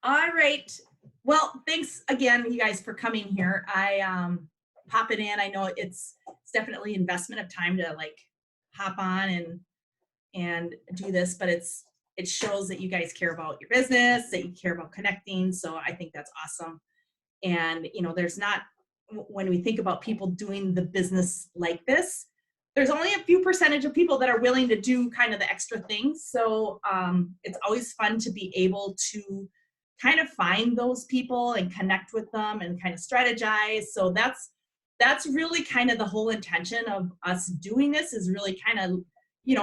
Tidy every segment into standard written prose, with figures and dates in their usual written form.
All right. Well, thanks again, you guys, for coming here. I popping in. I know it's definitely investment of time to like hop on and do this, but it shows that you guys care about your business, that you care about connecting. So I think that's awesome. And there's not when we think about people doing the business like this, there's only a few percentage of people that are willing to do kind of the extra things. So it's always fun to be able to kind of find those people and connect with them and kind of strategize. So that's really kind of the whole intention of us doing this, is really kind of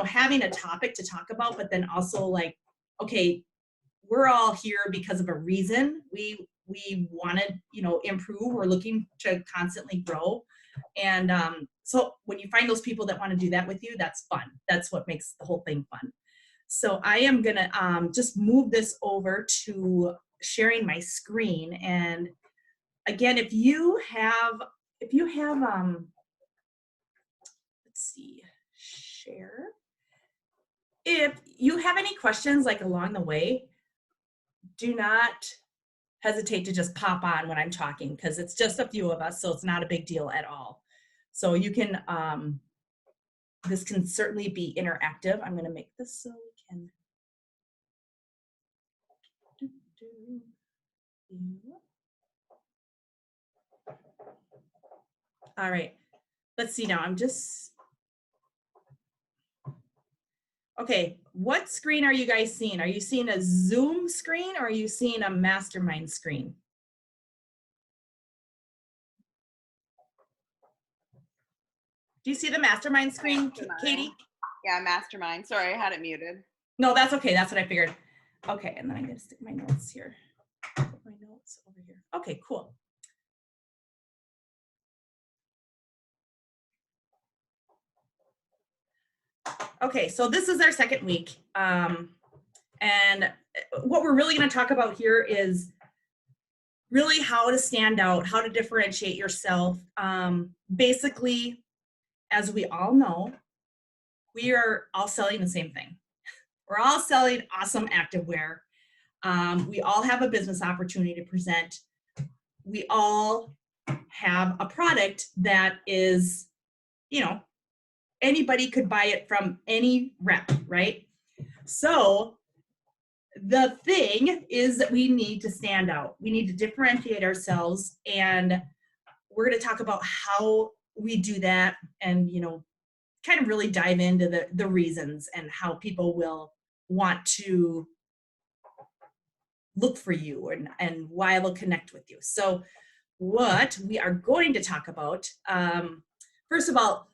having a topic to talk about, but then also like, okay, we're all here because of a reason. We want to improve. We're looking to constantly grow, and so when you find those people that want to do that with you, that's fun. That's what makes the whole thing fun. So I am gonna just move this over to sharing my screen. And again, if you have let's see, share. If you have any questions like along the way, do not hesitate to just pop on when I'm talking, because it's just a few of us, so it's not a big deal at all. So you can, this can certainly be interactive. I'm going to make this so we can. All right, let's see now. Okay, what screen are you guys seeing? Are you seeing a Zoom screen, or are you seeing a Mastermind screen? Do you see the Mastermind screen, Katie? Yeah, Mastermind. Sorry, I had it muted. No, that's okay. That's what I figured. Okay, and then I'm going to stick my notes here. Put my notes over here. Okay, cool. Okay, so this is our second week. And what we're really going to talk about here is really how to stand out, how to differentiate yourself. Basically, as we all know, we are all selling the same thing. We're all selling awesome activewear. We all have a business opportunity to present. We all have a product that is, anybody could buy it from any rep, right? So the thing is that we need to stand out. We need to differentiate ourselves, and we're going to talk about how we do that, and kind of really dive into the reasons and how people will want to look for you, and why they'll connect with you. So what we are going to talk about, first of all,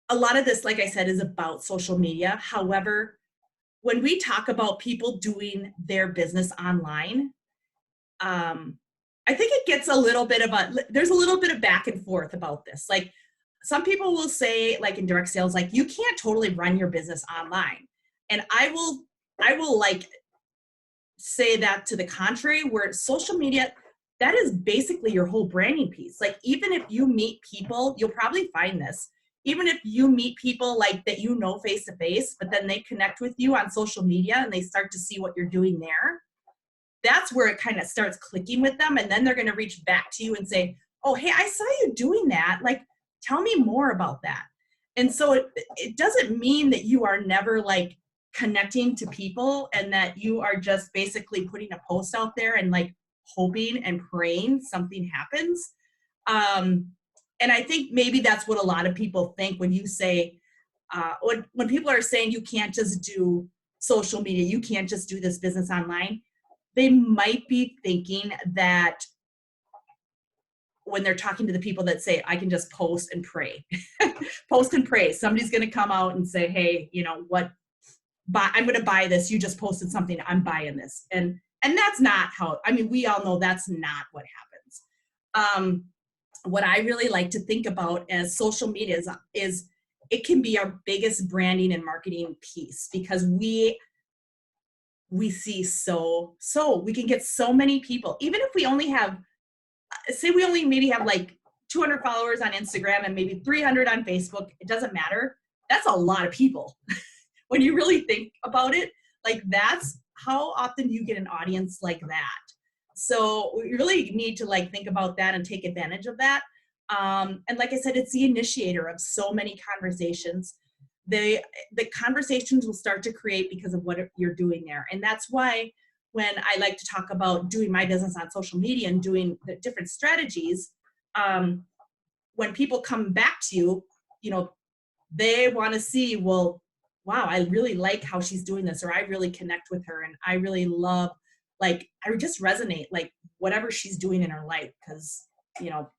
a lot of this, like I said, is about social media. However, when we talk about people doing their business online, I think it gets there's a little bit of back and forth about this. Like, some people will say, like in direct sales, like, you can't totally run your business online. And I will like say that to the contrary, where social media, that is basically your whole branding piece. Like, even if you meet people, you'll probably find this, even if you meet people like that, face to face, but then they connect with you on social media and they start to see what you're doing there, that's where it kind of starts clicking with them. And then they're going to reach back to you and say, oh, hey, I saw you doing that. Like, tell me more about that. And so it doesn't mean that you are never like connecting to people, and that you are just basically putting a post out there and like hoping and praying something happens. And I think maybe that's what a lot of people think when you say, when people are saying you can't just do social media, you can't just do this business online, they might be thinking that when they're talking to the people that say, I can just post and pray, post and pray, somebody's going to come out and say, hey, I'm going to buy this. You just posted something. I'm buying this. And that's not how, we all know that's not what happens. What I really like to think about as social media is it can be our biggest branding and marketing piece, because we see so we can get so many people. Even if we only have, say we only maybe have like 200 followers on Instagram and maybe 300 on Facebook, it doesn't matter. That's a lot of people. When you really think about it, like, that's how often do you get an audience like that? So we really need to like think about that and take advantage of that. And like I said, it's the initiator of so many conversations. The conversations will start to create because of what you're doing there. And that's why when I like to talk about doing my business on social media and doing the different strategies, when people come back to you, you know, they want to see, well, wow, I really like how she's doing this, or I really connect with her, and I really love, like, I just resonate, like, whatever she's doing in her life, because, you know,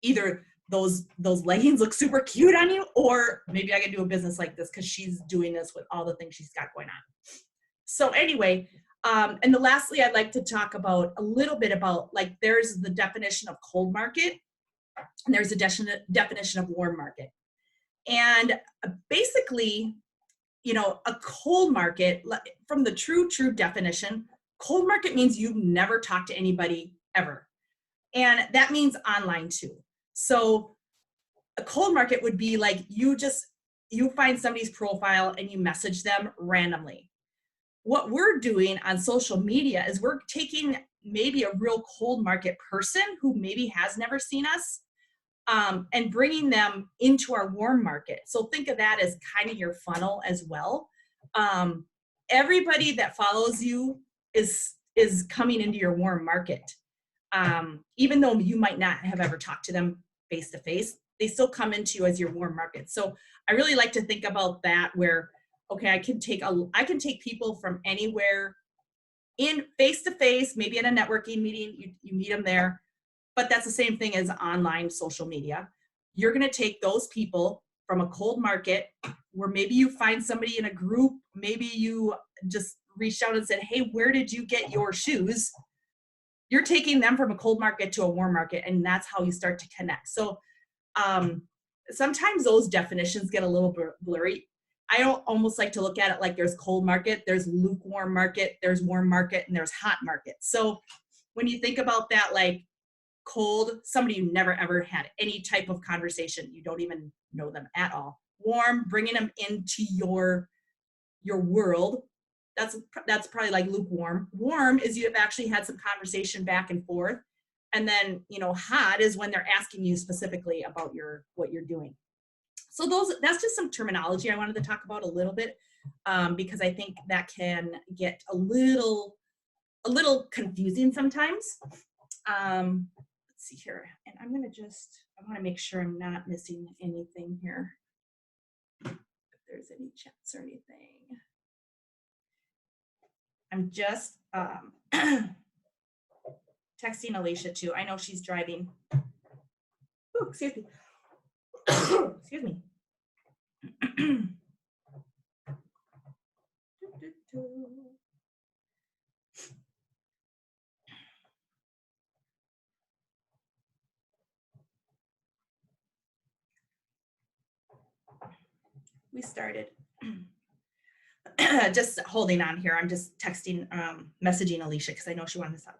either those leggings look super cute on you, or maybe I can do a business like this because she's doing this with all the things she's got going on. So anyway, and the lastly, I'd like to talk about a little bit about, like, there's the definition of cold market, and there's a definition of warm market. And basically, you know, a cold market, from the true definition, cold market means you never talk to anybody ever. And that means online too. So a cold market would be like you find somebody's profile and you message them randomly. What we're doing on social media is we're taking maybe a real cold market person who maybe has never seen us, and bringing them into our warm market. So think of that as kind of your funnel as well. Everybody that follows you is coming into your warm market. Even though you might not have ever talked to them face to face, they still come into you as your warm market. So I really like to think about that, where, okay, I can take people from anywhere in face to face, maybe at a networking meeting, you meet them there. But that's the same thing as online social media. You're going to take those people from a cold market where maybe you find somebody in a group, maybe you just reached out and said, hey, where did you get your shoes? You're taking them from a cold market to a warm market, and that's how you start to connect. So sometimes those definitions get a little blurry. I almost like to look at it like there's cold market, there's lukewarm market, there's warm market, and there's hot market. So when you think about that, like, cold, somebody you never ever had any type of conversation, you don't even know them at all. Warm, bringing them into your world, that's probably like lukewarm. Warm is you've actually had some conversation back and forth. And then, you know, hot is when they're asking you specifically about what you're doing. So that's just some terminology I wanted to talk about a little bit, because I think that can get a little confusing sometimes. Let's see here, and I want to make sure I'm not missing anything here, if there's any chats or anything. I'm just texting Alicia too. I know she's driving. Ooh, excuse me. Excuse me. We started. Just holding on here. I'm just texting, messaging Alicia because I know she wanted this out.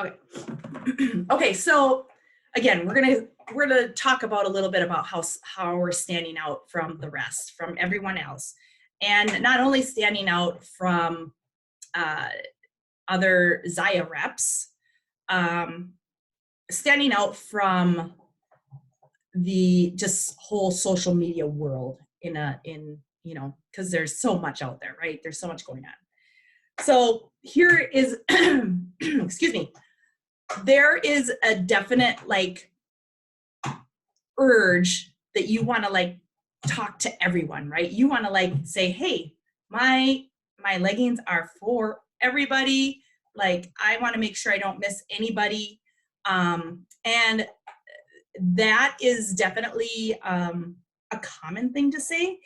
Okay. Okay, so again, we're gonna talk about a little bit about how we're standing out from the rest, from everyone else, and not only standing out from other Zaya reps, standing out from the just whole social media world in you know, because there's so much out there, right? There's so much going on. So here is, excuse me, there is a definite like urge that you want to like talk to everyone, right? You want to like say, hey, my leggings are for everybody. Like, I want to make sure I don't miss anybody. And that is definitely a common thing to say.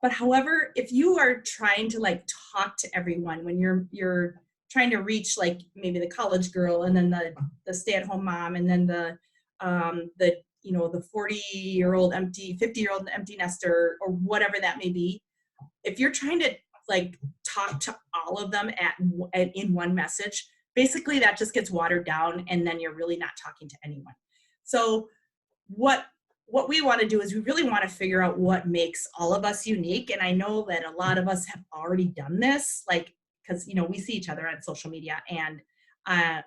But however, if you are trying to like talk to everyone, when you're trying to reach like maybe the college girl, and then the stay-at-home mom, and then the you know, the 40-year-old 50-year-old empty nester, or whatever that may be, if you're trying to like talk to all of them in one message, basically that just gets watered down and then you're really not talking to anyone. So what we want to do is we really want to figure out what makes all of us unique. And I know that a lot of us have already done this, like, because we see each other on social media, and a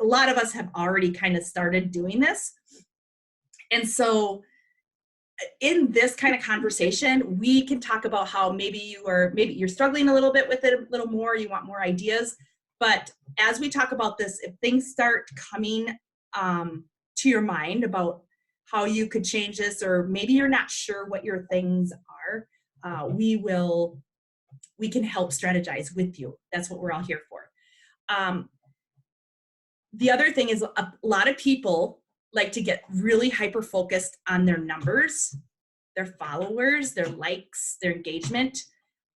lot of us have already kind of started doing this. And so in this kind of conversation, we can talk about how maybe you're struggling a little bit with it a little more, you want more ideas. But as we talk about this, if things start coming to your mind about how you could change this, or maybe you're not sure what your things are, we can help strategize with you. That's what we're all here for. The other thing is a lot of people like to get really hyper focused on their numbers, their followers, their likes, their engagement,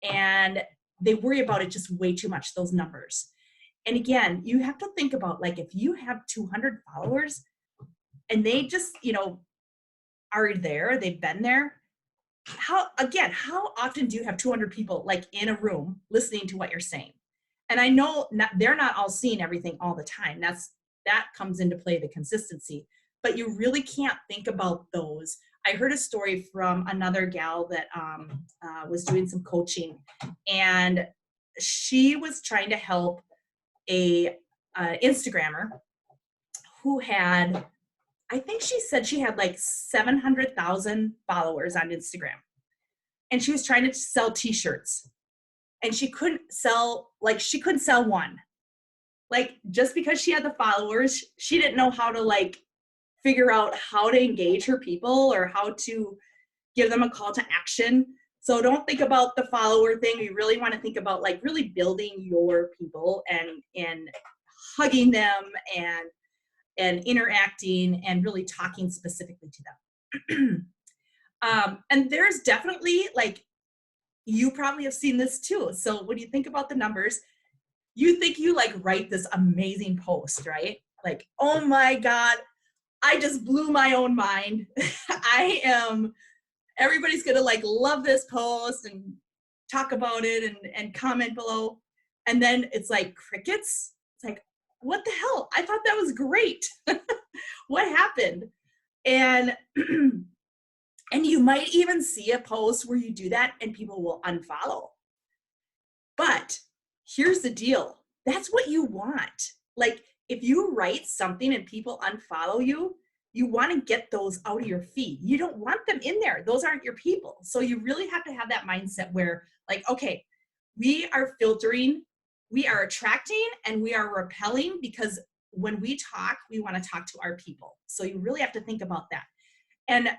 and they worry about it just way too much, those numbers. And again, you have to think about, like, if you have 200 followers and they just, are there, they've been there. How often do you have 200 people like in a room listening to what you're saying? And I know they're not all seeing everything all the time. That comes into play, the consistency. But you really can't think about those. I heard a story from another gal that was doing some coaching, and she was trying to help a Instagrammer who had, I think she said she had like 700,000 followers on Instagram. And she was trying to sell t-shirts. And she couldn't sell one. Like, just because she had the followers, she didn't know how to like figure out how to engage her people or how to give them a call to action. So don't think about the follower thing. You really want to think about like really building your people and hugging them and interacting and really talking specifically to them. And there's definitely, like, you probably have seen this too. So when you think about the numbers, you think you like write this amazing post, right? Like, oh my God, I just blew my own mind. Everybody's gonna like love this post and talk about it and comment below. And then it's like crickets. It's like, what the hell? I thought that was great. What happened? And and you might even see a post where you do that and people will unfollow. But here's the deal. That's what you want. Like, if you write something and people unfollow you, you want to get those out of your feed. You don't want them in there. Those aren't your people. So you really have to have that mindset where, like, okay, we are filtering, we are attracting, and we are repelling, because when we talk, we want to talk to our people. So you really have to think about that. And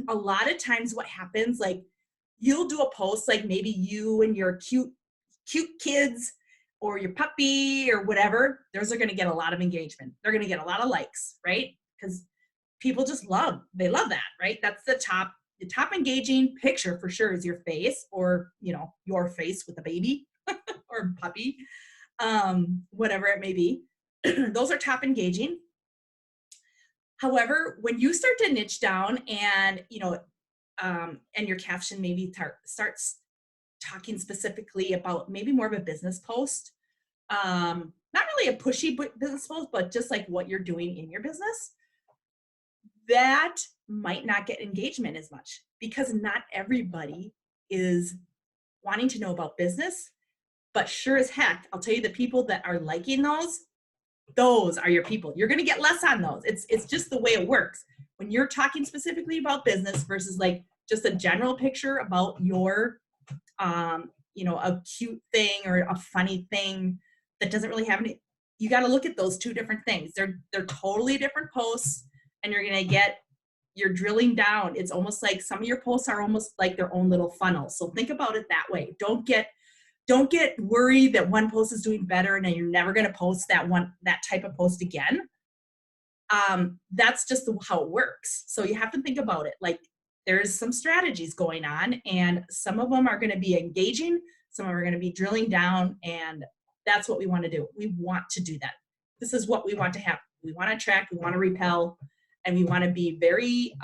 a lot of times what happens, like, you'll do a post, like maybe you and your cute kids or your puppy or whatever, those are going to get a lot of engagement. They're going to get a lot of likes, right? Because people just love that, right? That's the top engaging picture for sure is your face, or, your face with a baby or puppy, whatever it may be. Those are top engaging. However, when you start to niche down and, and your caption maybe starts talking specifically about maybe more of a business post, not really a pushy business post, but just like what you're doing in your business, that might not get engagement as much, because not everybody is wanting to know about business. But sure as heck, I'll tell you, the people that are liking those are your people. You're going to get less on those. It's just the way it works. When you're talking specifically about business versus like just a general picture about your, a cute thing or a funny thing that doesn't really have any, you got to look at those two different things. They're totally different posts, and you're drilling down. It's almost like some of your posts are almost like their own little funnel. So think about it that way. Don't get worried that one post is doing better and then you're never going to post that type of post again. That's just how it works. So you have to think about it. Like, there's some strategies going on, and some of them are going to be engaging. Some of them are going to be drilling down, and that's what we want to do. We want to do that. This is what we want to have. We want to attract, we want to repel, and we want to be very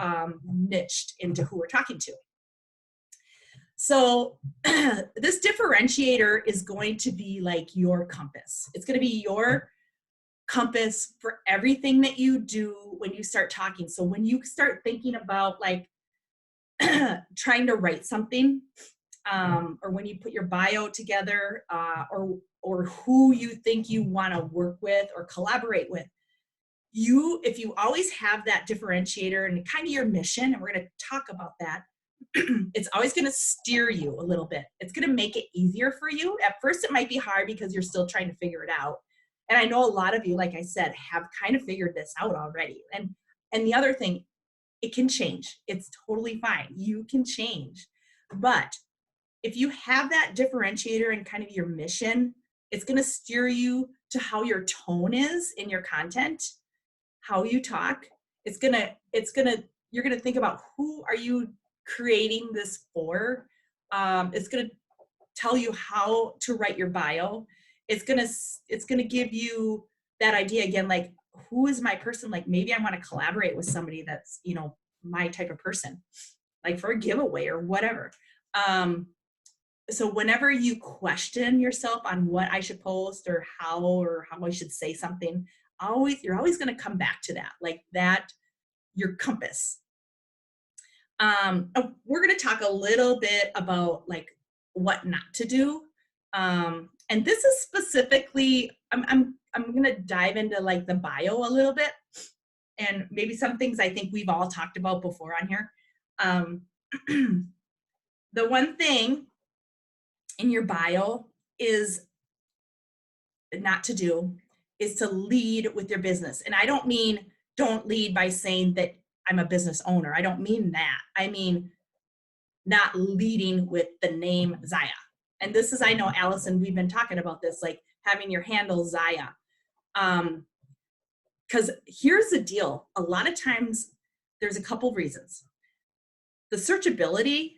niched into who we're talking to. So this differentiator is going to be like your compass. It's going to be your compass for everything that you do when you start talking. So when you start thinking about like trying to write something, or when you put your bio together, or who you think you want to work with or collaborate with, if you always have that differentiator and kind of your mission, and we're going to talk about that, it's always going to steer you a little bit. It's going to make it easier for you. At first, it might be hard because you're still trying to figure it out. And I know a lot of you, like I said, have kind of figured this out already. And the other thing, it can change. It's totally fine. You can change. But if you have that differentiator and kind of your mission, it's going to steer you to how your tone is in your content, how you talk. You're going to think about who are you creating this for. It's going to tell you how to write your bio. It's going to give you that idea again, like, who is my person? Like, maybe I want to collaborate with somebody that's, my type of person, like for a giveaway or whatever. So whenever you question yourself on what I should post or how I should say something, you're always going to come back to that, like that, your compass. We're going to talk a little bit about like what not to do. And this is specifically, I'm going to dive into like the bio a little bit, and maybe some things I think we've all talked about before on here. The one thing in your bio is not to do is to lead with your business. And I don't mean don't lead by saying that I'm a business owner. I don't mean that. I mean not leading with the name Zaya. And this is, I know, Allison, we've been talking about this, like having your handle Zaya. Because here's the deal. A lot of times there's a couple reasons. The searchability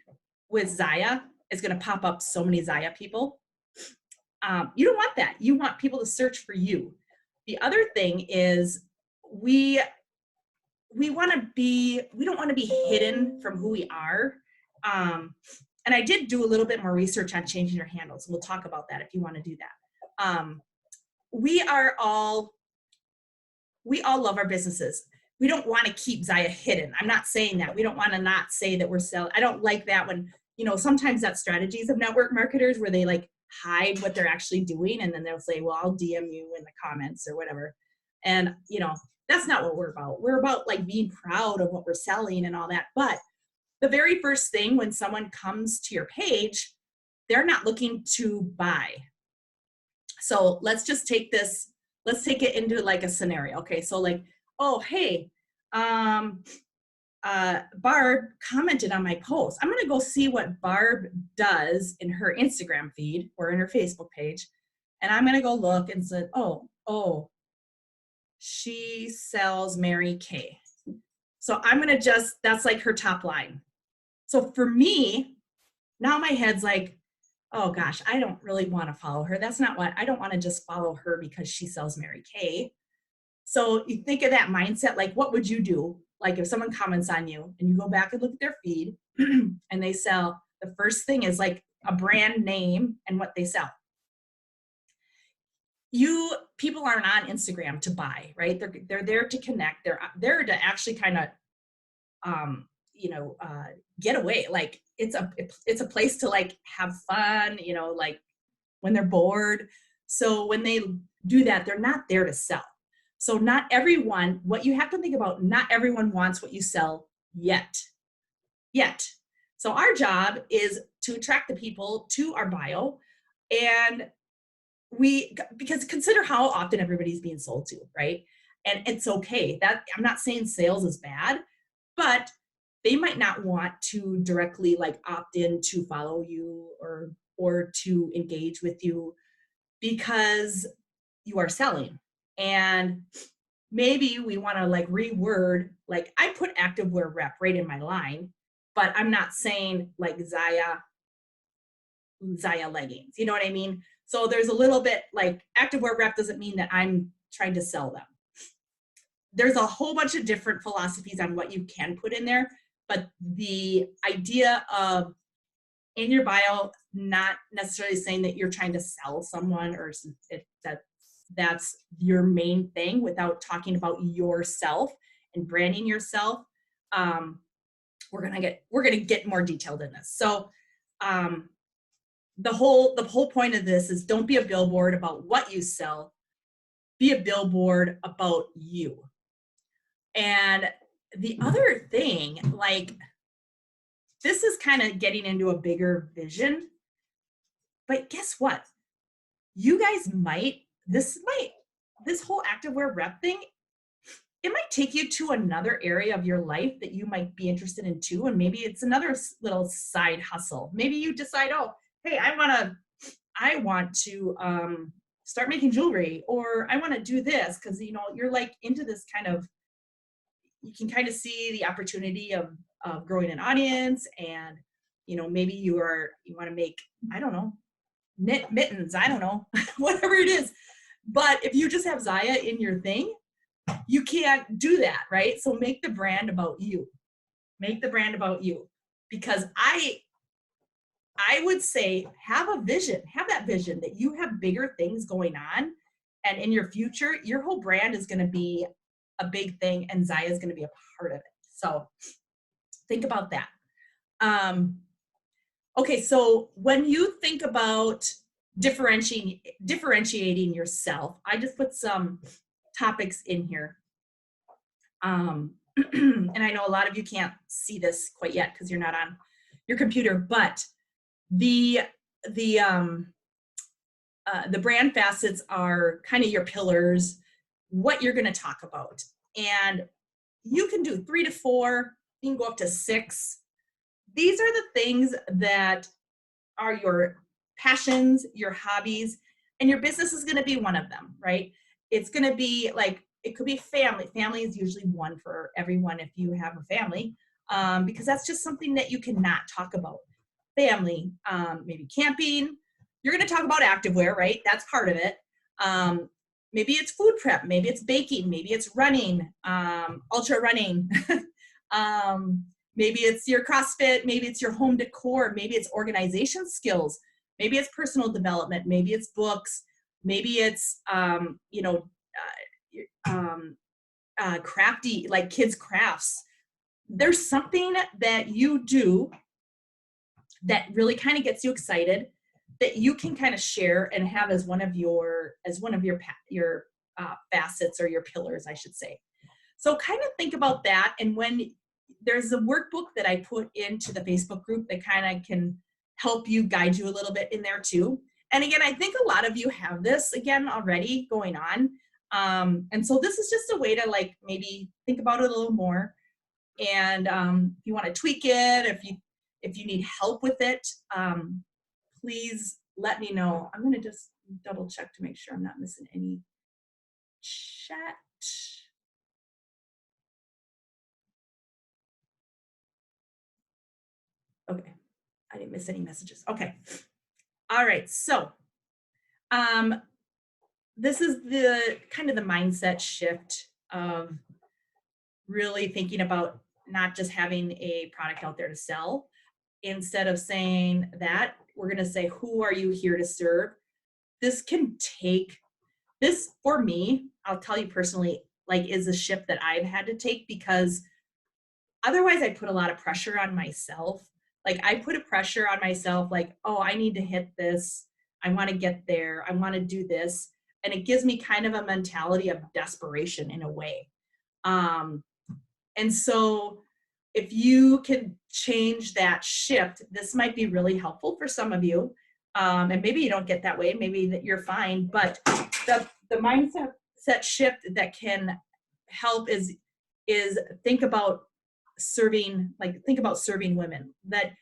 with Zaya is going to pop up so many Zaya people. You don't want that. You want people to search for you. The other thing is we don't want to be hidden from who we are. And I did do a little bit more research on changing your handles. We'll talk about that if you want to do that. We all love our businesses. We don't want to keep Zaya hidden. I'm not saying that. We don't want to not say that we're selling. I don't like that when, sometimes that's strategies of network marketers where they like hide what they're actually doing. And then they'll say, well, I'll DM you in the comments or whatever. And, that's not what we're about. We're about like being proud of what we're selling and all that. But the very first thing when someone comes to your page, they're not looking to buy. So let's just take this, let's take it into like a scenario. Okay. So like, oh, hey, Barb commented on my post. I'm going to go see what Barb does in her Instagram feed or in her Facebook page. And I'm going to go look and say, oh, she sells Mary Kay. So I'm going to that's like her top line. So for me, now my head's like, oh gosh, I don't really want to follow her. I don't want to just follow her because she sells Mary Kay. So you think of that mindset, like what would you do? Like if someone comments on you and you go back and look at their feed and they sell, the first thing is like a brand name and what they sell. People aren't on Instagram to buy, right? They're there to connect. They're there to actually kind of, get away. Like it's a place to like have fun, like when they're bored. So when they do that, they're not there to sell. So not everyone, what you have to think about, not everyone wants what you sell yet. So our job is to attract the people to our bio, and because consider how often everybody's being sold to, right? And it's okay. That I'm not saying sales is bad, but they might not want to directly like opt in to follow you or to engage with you because you are selling. And maybe we want to like reword, like I put activewear rep right in my line, but I'm not saying like Zaya leggings. You know what I mean? So there's a little bit like activewear rep doesn't mean that I'm trying to sell them. There's a whole bunch of different philosophies on what you can put in there, but the idea of in your bio, not necessarily saying that you're trying to sell someone or that that's your main thing, without talking about yourself and branding yourself. Um, we're gonna get more detailed in this. So um, the whole point of this is, don't be a billboard about what you sell, be a billboard about you. And the other thing, like, this is kind of getting into a bigger vision, but guess what? You guys this whole activewear rep thing, it might take you to another area of your life that you might be interested in too. And maybe it's another little side hustle. Maybe you decide, oh, hey, I want to start making jewelry, or I want to do this, because you're like into this kind of, you can kind of see the opportunity of growing an audience, and maybe you want to make, I don't know, knit mittens, I don't know, whatever it is. But if you just have Zaya in your thing, you can't do that, right? So make the brand about you. Make the brand about you, because I would say have a vision, have that vision that you have bigger things going on, and in your future, your whole brand is going to be a big thing, and Zaya is going to be a part of it. So think about that. Okay, so when you think about differentiating yourself, I just put some topics in here. And I know a lot of you can't see this quite yet because you're not on your computer, but the brand facets are kind of your pillars, what you're going to talk about. And you can do 3 to 4, you can go up to 6. These are the things that are your passions, your hobbies, and your business is going to be one of them, right? It's going to be like, it could be family. Family is usually one for everyone if you have a family, because that's just something that you cannot talk about. Family, maybe camping. You're going to talk about activewear, right? That's part of it. Maybe it's food prep. Maybe it's baking. Maybe it's running, ultra running. Maybe it's your CrossFit. Maybe it's your home decor. Maybe it's organization skills. Maybe it's personal development. Maybe it's books. Maybe it's, crafty, like kids crafts. There's something that you do that really kind of gets you excited, that you can kind of share and have as one of your facets, or your pillars, I should say. So kind of think about that. And when there's a workbook that I put into the Facebook group that kind of can help you, guide you a little bit in there too. And again, I think a lot of you have this again already going on. And so this is just a way to like maybe think about it a little more. And if you want to tweak it, if you need help with it, please let me know. I'm going to just double check to make sure I'm not missing any chat. Okay, I didn't miss any messages. Okay. All right, so this is the kind of the mindset shift of really thinking about not just having a product out there to sell. Instead of saying that, we're going to say, who are you here to serve? This for me, I'll tell you personally, like, is a shift that I've had to take, because otherwise I put a lot of pressure on myself. Like, I put a pressure on myself, like, oh, I need to hit this. I want to get there. I want to do this. And it gives me kind of a mentality of desperation in a way. And so if you can change that shift, this might be really helpful for some of you. And maybe you don't get that way. Maybe that you're fine. But the mindset shift that can help is think about serving women, that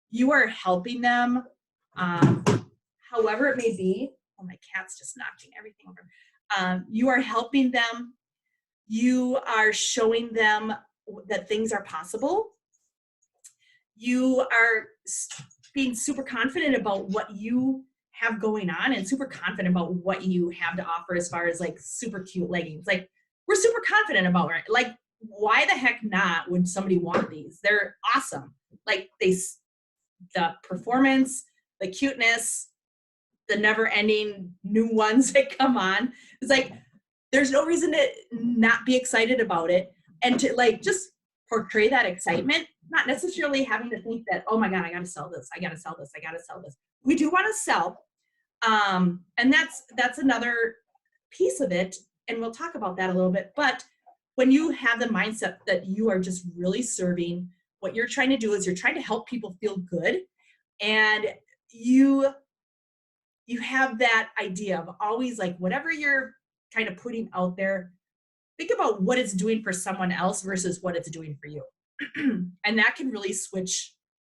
you are helping them, however it may be. Oh, my cat's just knocking everything over. You are helping them. You are showing them that things are possible. You are being super confident about what you have going on, and super confident about what you have to offer as far as like super cute leggings. Like, we're super confident about it. Like, why the heck not would somebody want these? They're awesome. Like, the performance, the cuteness, the never ending new ones that come on. It's like, there's no reason to not be excited about it and to like just portray that excitement, not necessarily having to think that, oh my God, I got to sell this. I got to sell this. I got to sell this. We do want to sell. And that's another piece of it. And we'll talk about that a little bit. But when you have the mindset that you are just really serving, what you're trying to do is you're trying to help people feel good. And you have that idea of always like whatever you're kind of putting out there, think about what it's doing for someone else versus what it's doing for you. And that can really switch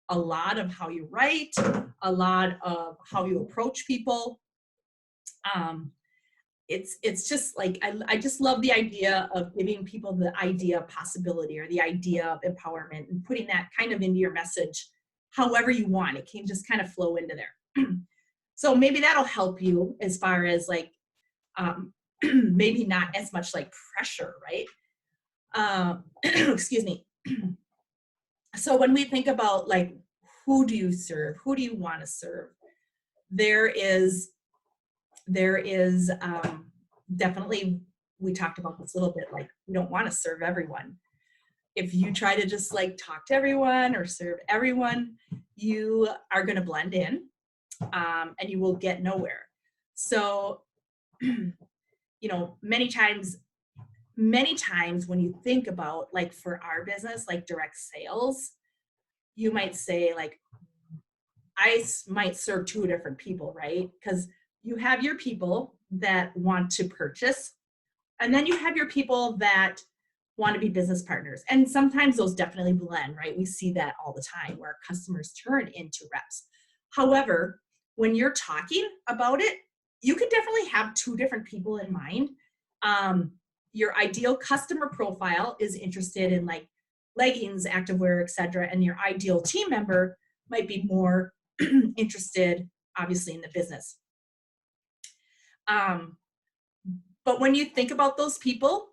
a lot of how you write, a lot of how you approach people. It's just like I just love the idea of giving people the idea of possibility or the idea of empowerment and putting that kind of into your message however you want. It can just kind of flow into there. So maybe that'll help you as far as like maybe not as much like pressure, right? Excuse me. So when we think about like who do you serve, who do you want to serve, there is definitely, we talked about this a little bit, like we don't want to serve everyone. If you try to just like talk to everyone or serve everyone, you are going to blend in and you will get nowhere. So you know, many times when you think about like for our business, like direct sales, you might say like, might serve two different people, right? Because you have your people that want to purchase, and then you have your people that want to be business partners. And sometimes those definitely blend, right? We see that all the time where customers turn into reps. However, when you're talking about it, you can definitely have two different people in mind. Your ideal customer profile is interested in like leggings, activewear, etc., and your ideal team member might be more interested, obviously, in the business. But when you think about those people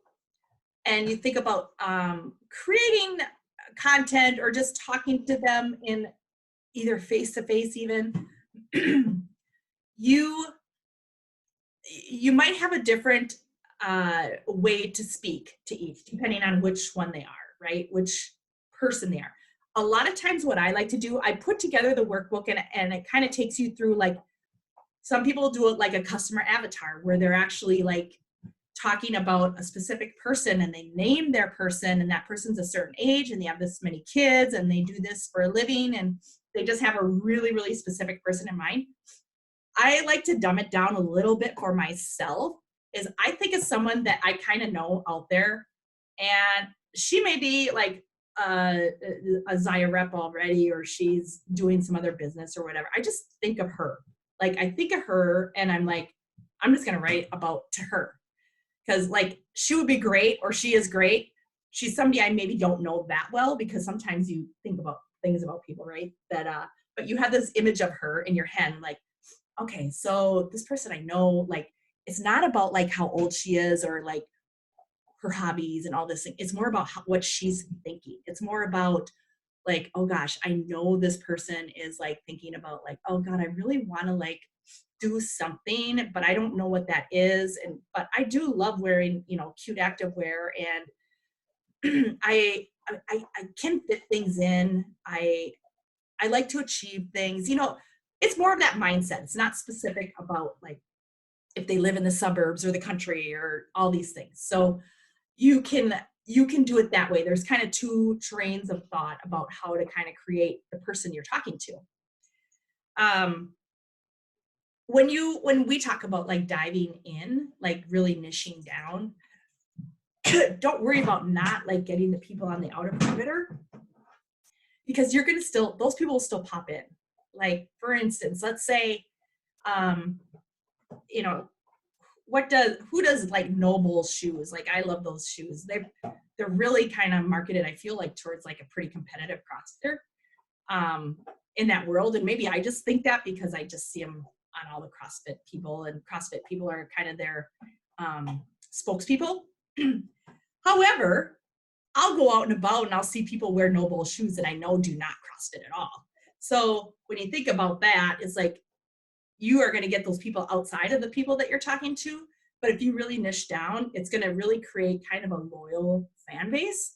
and you think about creating content or just talking to them in either face-to-face even, you might have a different way to speak to each, depending on which one they are, right? Which person they are. A lot of times what I like to do, I put together the workbook and it kind of takes you through, like, some people do it like a customer avatar where they're actually like talking about a specific person and they name their person and that person's a certain age and they have this many kids and they do this for a living and they just have a really, really specific person in mind. I like to dumb it down a little bit for myself. Is I think it's someone that I kind of know out there, and she may be like a Zaya rep already, or she's doing some other business or whatever. I just think of her. Like I think of her, and I'm like, I'm just gonna write about to her because like she would be great, or she is great. She's somebody I maybe don't know that well because sometimes you think about things about people, right? That but you have this image of her in your head, like, okay, so this person I know, like, it's not about like how old she is or like her hobbies and all this thing. It's more about what she's thinking. It's more about like, oh gosh, I know this person is like thinking about like, oh God, I really want to like do something, but I don't know what that is. And but I do love wearing, you know, cute active wear, and I can fit things in. I like to achieve things. You know, it's more of that mindset. It's not specific about like if they live in the suburbs or the country or all these things. So you can do it that way. There's kind of two trains of thought about how to kind of create the person you're talking to. When we talk about like diving in, like really niching down, don't worry about not like getting the people on the outer perimeter, because you're gonna still, those people will still pop in. Like for instance, let's say, you know, who does like Noble shoes? Like I love those shoes. They're really kind of marketed, I feel like, towards like a pretty competitive CrossFitter in that world. And maybe I just think that because I just see them on all the CrossFit people, and CrossFit people are kind of their spokespeople. However, I'll go out and about and I'll see people wear Noble shoes that I know do not CrossFit at all. So when you think about that, it's like you are going to get those people outside of the people that you're talking to. But if you really niche down, it's going to really create kind of a loyal fan base.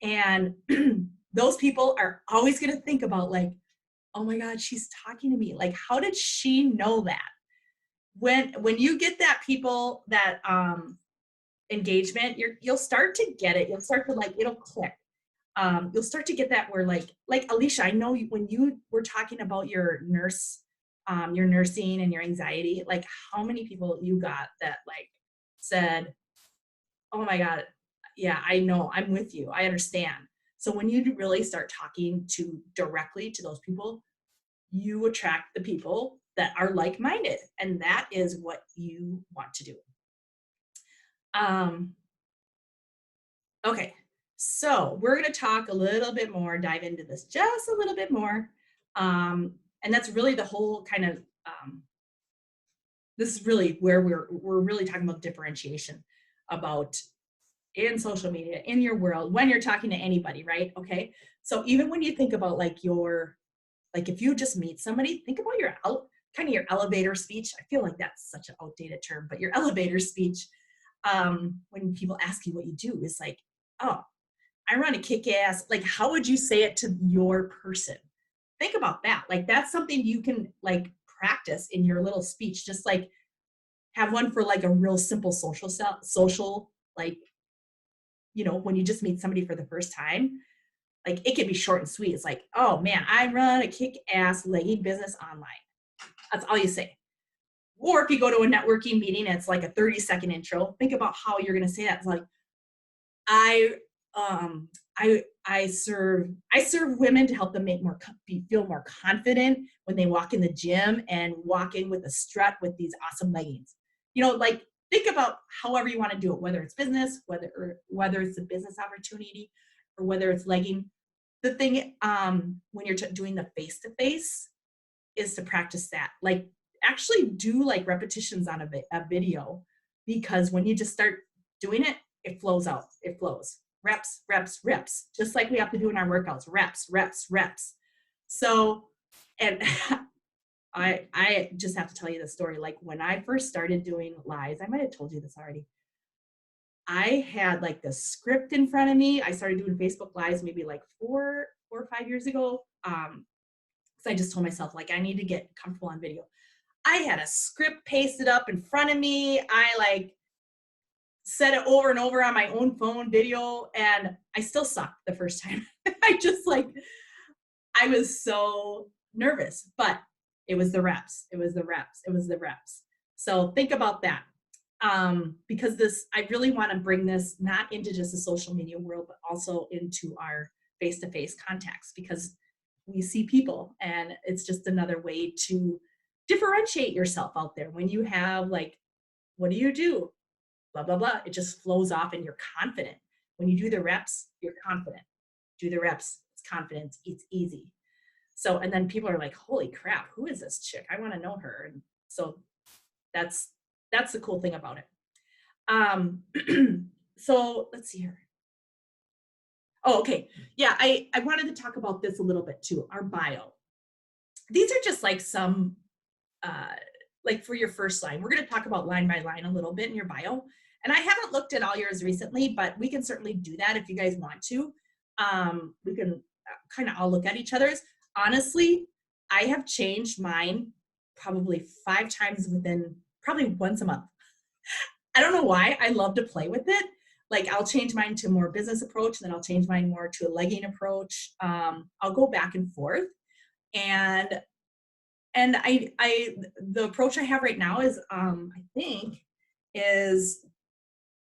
And those people are always going to think about like, oh my God, she's talking to me. Like, how did she know that? When you get that people that engagement, you'll start to get it. You'll start to like, it'll click. You'll start to get that where like Alicia, I know when you were talking about your nursing and your anxiety, like how many people you got that like said, oh my God, yeah, I know, I'm with you, I understand. So when you really start talking to directly to those people, you attract the people that are like-minded, and that is what you want to do. Um, Okay, so we're going to talk a little bit more, dive into this just a little bit more. And that's really the whole kind of, this is really where we're really talking about differentiation about in social media, in your world, when you're talking to anybody, right? Okay, so even when you think about like like if you just meet somebody, think about kind of your elevator speech. I feel like that's such an outdated term, but your elevator speech, when people ask you what you do is like, oh, I run a kick-ass, like how would you say it to your person? Think about that. Like that's something you can like practice in your little speech. Just like have one for like a real simple social, like, when you just meet somebody for the first time, like it can be short and sweet. It's like, oh man, I run a kick-ass legging business online. That's all you say. Or if you go to a networking meeting, it's like a 30-second intro. Think about how you're going to say that. It's like, I um I serve women to help them feel more confident when they walk in the gym and walk in with a strut with these awesome leggings. Like think about however you want to do it, whether it's business, whether it's a business opportunity, or whether it's legging. The thing when you're doing the face to face is to practice that. Like actually do like repetitions on a video, because when you just start doing it, it flows out. It flows. Reps, reps, reps. Just like we have to do in our workouts. Reps, reps, reps. So, and I just have to tell you the story. Like when I first started doing lives, I might have told you this already. I had like the script in front of me. I started doing Facebook lives maybe like 4 or 5 years ago. So I just told myself like I need to get comfortable on video. I had a script pasted up in front of me. I like said it over and over on my own phone video, and I still sucked the first time. I was so nervous, but it was the reps. It was the reps. It was the reps. So think about that. Because I really want to bring this not into just the social media world, but also into our face-to-face contacts, because we see people and it's just another way to differentiate yourself out there. When you have like, what do you do? Blah, blah, blah. It just flows off and you're confident. When you do the reps, you're confident. Do the reps, it's confidence, it's easy. So, and then people are like, holy crap, who is this chick? I want to know her. And so that's the cool thing about it. So let's see here. Oh, okay. Yeah, I wanted to talk about this a little bit too, our bio. These are just like some, like for your first line. We're going to talk about line by line a little bit in your bio. And I haven't looked at all yours recently, but we can certainly do that if you guys want to. We can kind of all look at each other's. Honestly, I have changed mine probably 5 times within probably once a month. I don't know why. I love to play with it. Like I'll change mine to a more business approach, and then I'll change mine more to a legging approach. I'll go back and forth. And the approach I have right now is I think is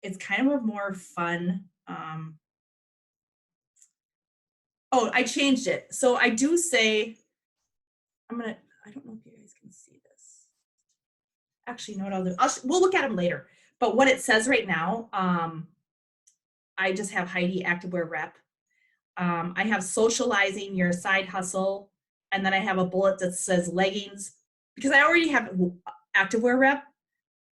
it's kind of a more fun. Oh, I changed it. So I do say I don't know if you guys can see this. Actually, no, what I'll do, we'll look at them later. But what it says right now, I just have Heidi Activewear Rep. I have socializing your side hustle, and then I have a bullet that says leggings, because I already have Activewear Rep.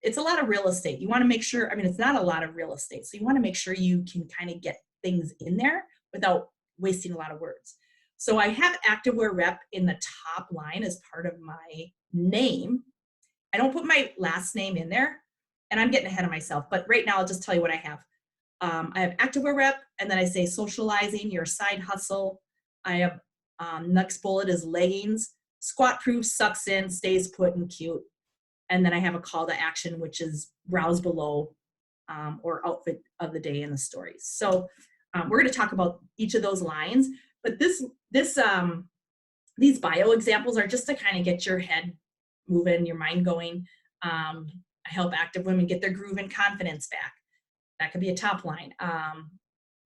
It's a lot of real estate. You want to make sure, it's not a lot of real estate. So you want to make sure you can kind of get things in there without wasting a lot of words. So I have activewear rep in the top line as part of my name. I don't put my last name in there, and I'm getting ahead of myself, but right now I'll just tell you what I have. I have activewear rep, and then I say socializing, your side hustle. I have next bullet is leggings, squat proof, sucks in, stays put, and cute. And then I have a call to action, which is browse below, or outfit of the day in the stories. So we're going to talk about each of those lines, but these bio examples are just to kind of get your head moving, your mind going. I help active women get their groove and confidence back. That could be a top line.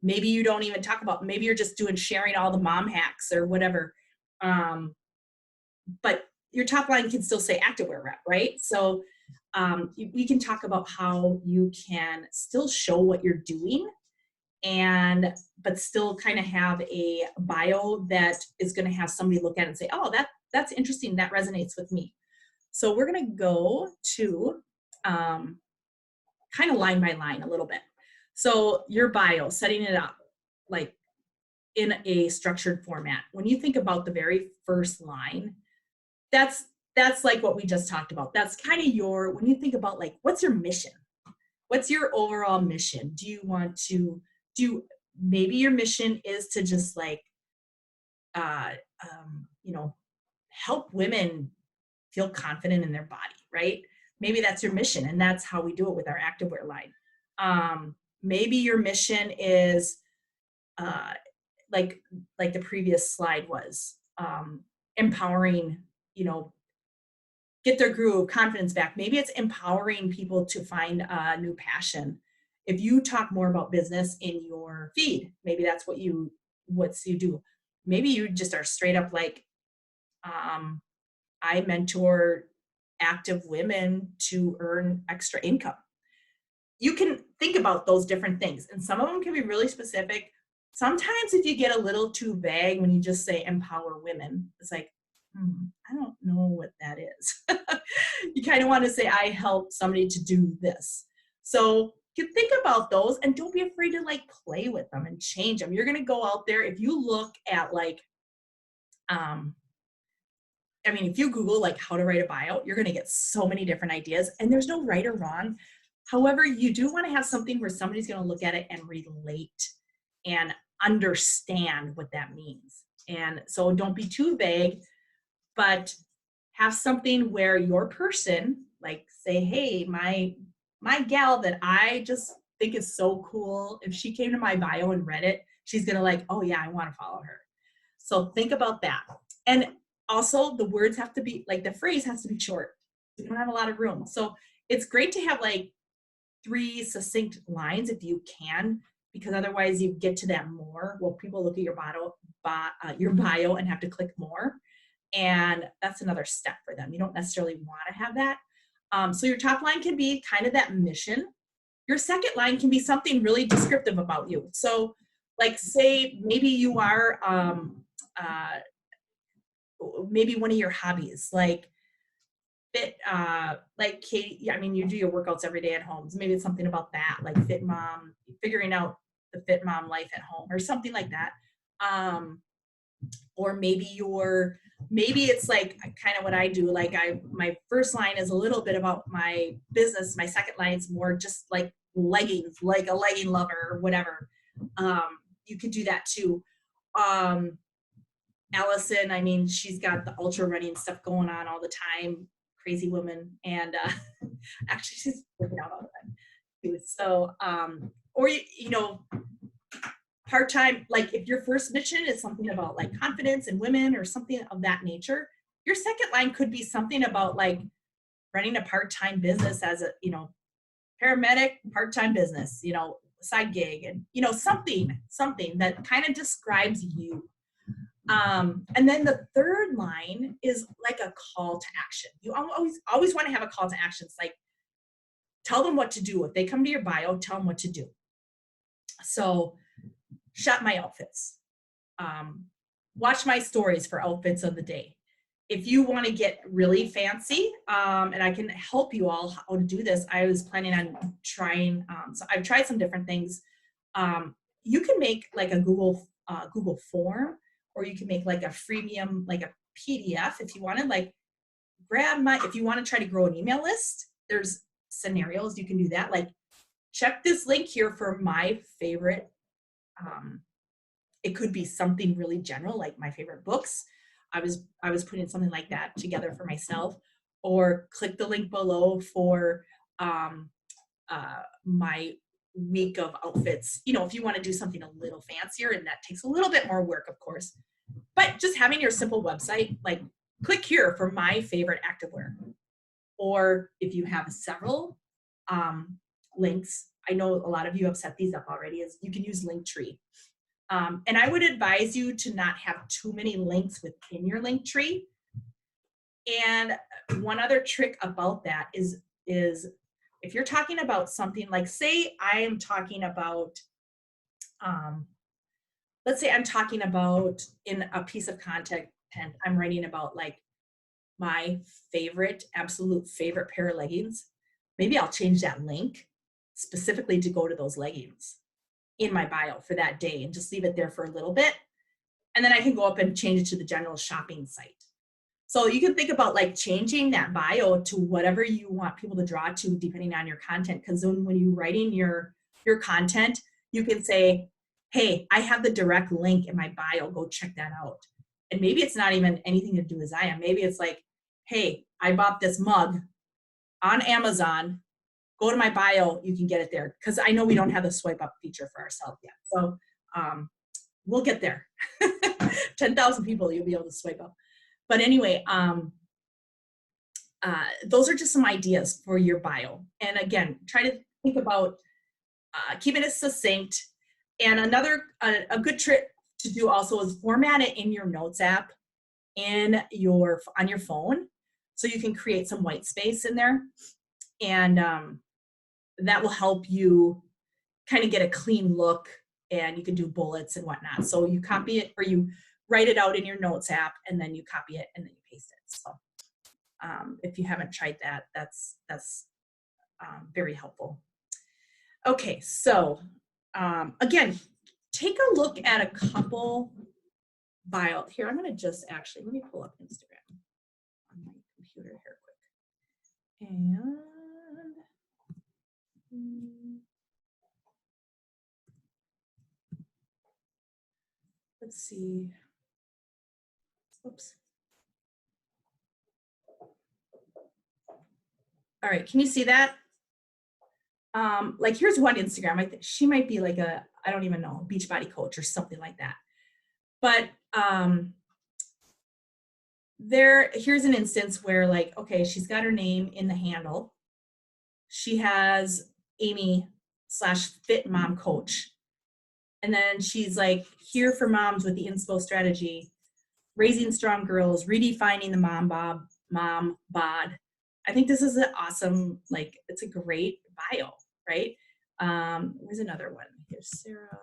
Maybe you don't even talk about, maybe you're just doing sharing all the mom hacks or whatever. But your top line can still say activewear rep, right? So we can talk about how you can still show what you're doing, but still kind of have a bio that is going to have somebody look at it and say, oh, that's interesting, that resonates with me. So we're going to go to kind of line by line a little bit. So your bio, setting it up like in a structured format. When you think about the very first line, that's like what we just talked about. That's kind of when you think about like, what's your mission? What's your overall mission? Do you want to maybe your mission is to just like, help women feel confident in their body, right? Maybe that's your mission, and that's how we do it with our activewear line. Maybe your mission is like the previous slide was, empowering, get their groove, confidence back. Maybe it's empowering people to find a new passion. If you talk more about business in your feed, maybe that's what you do. Maybe you just are straight up like, I mentor active women to earn extra income. You can think about those different things, and some of them can be really specific. Sometimes if you get a little too vague when you just say empower women, it's like, I don't know what that is. You kind of want to say, I help somebody to do this. So you can think about those, and don't be afraid to like play with them and change them. You're going to go out there. If you look at like, if you Google like how to write a bio, you're going to get so many different ideas, and there's no right or wrong. However, you do want to have something where somebody's going to look at it and relate and understand what that means. And so don't be too vague, but have something where your person, like say, hey, my gal that I just think is so cool, if she came to my bio and read it, she's going to like, oh yeah, I want to follow her. So think about that. And also the words have to be, like the phrase has to be short. You don't have a lot of room. So it's great to have like 3 succinct lines if you can, because otherwise you get to that more. Well, people look at your bio and have to click more. And that's another step for them. You don't necessarily want to have that. So your top line can be kind of that mission. Your second line can be something really descriptive about you. So like say maybe you are, maybe one of your hobbies, like fit, like Katie, you do your workouts every day at home. So maybe it's something about that, like fit mom, figuring out the fit mom life at home or something like that. Or maybe it's like kind of what I do. Like my first line is a little bit about my business. My second line is more just like leggings, like a legging lover or whatever. You could do that too. Allison, she's got the ultra running stuff going on all the time, crazy woman. And actually she's working out all the time too. So, or, part-time, like if your first mission is something about like confidence in women or something of that nature, your second line could be something about like running a part-time business as a, paramedic, part-time business, side gig, and, something that kind of describes you. And then the third line is like a call to action. You always want to have a call to action. It's like, tell them what to do. If they come to your bio, tell them what to do. So shop my outfits. Watch my stories for outfits of the day. If you want to get really fancy, and I can help you all how to do this, I was planning on trying, so I've tried some different things. You can make like a Google form, or you can make like a freemium, like a PDF if you wanted, like if you want to try to grow an email list, there's scenarios you can do that. Like check this link here for my favorite. It could be something really general, like my favorite books. I was putting something like that together for myself, or click the link below for my week of outfits. If you want to do something a little fancier, and that takes a little bit more work, of course. But just having your simple website, like click here for my favorite activewear. Or if you have several links, I know a lot of you have set these up already, is you can use Linktree. And I would advise you to not have too many links within your Linktree. And one other trick about that is if you're talking about something like, say I am talking about, let's say I'm talking about in a piece of content, and I'm writing about like my absolute favorite pair of leggings, maybe I'll change that link specifically to go to those leggings in my bio for that day and just leave it there for a little bit. And then I can go up and change it to the general shopping site. So you can think about like changing that bio to whatever you want people to draw to depending on your content. Because when you're writing your content, you can say, hey, I have the direct link in my bio, go check that out. And maybe it's not even anything to do with Zion. Maybe it's like, hey, I bought this mug on Amazon. Go to my bio, you can get it there. Because I know we don't have the swipe up feature for ourselves yet. So we'll get there. 10,000 people, you'll be able to swipe up. But anyway, those are just some ideas for your bio. And again, try to think about keeping it succinct. And a good trick to do also is format it in your notes app on your phone, so you can create some white space in there. And that will help you kind of get a clean look, and you can do bullets and whatnot. So you copy it, or you write it out in your notes app, and then you copy it and then you paste it. So if you haven't tried that, that's very helpful. Okay, so again, take a look at a couple bio. Here, I'm going to just let me pull up Instagram on my computer here quick. And let's see. Oops. All right, can you see that? Like here's one Instagram. I think she might be like I don't even know, Beachbody coach or something like that. But here's an instance where like, okay, she's got her name in the handle. She has Amy/Fit Mom Coach. And then she's like, here for moms with the inspo strategy, raising strong girls, redefining the mom bod. I think this is an awesome, like, it's a great bio, right? Where's another one? Here's Sarah.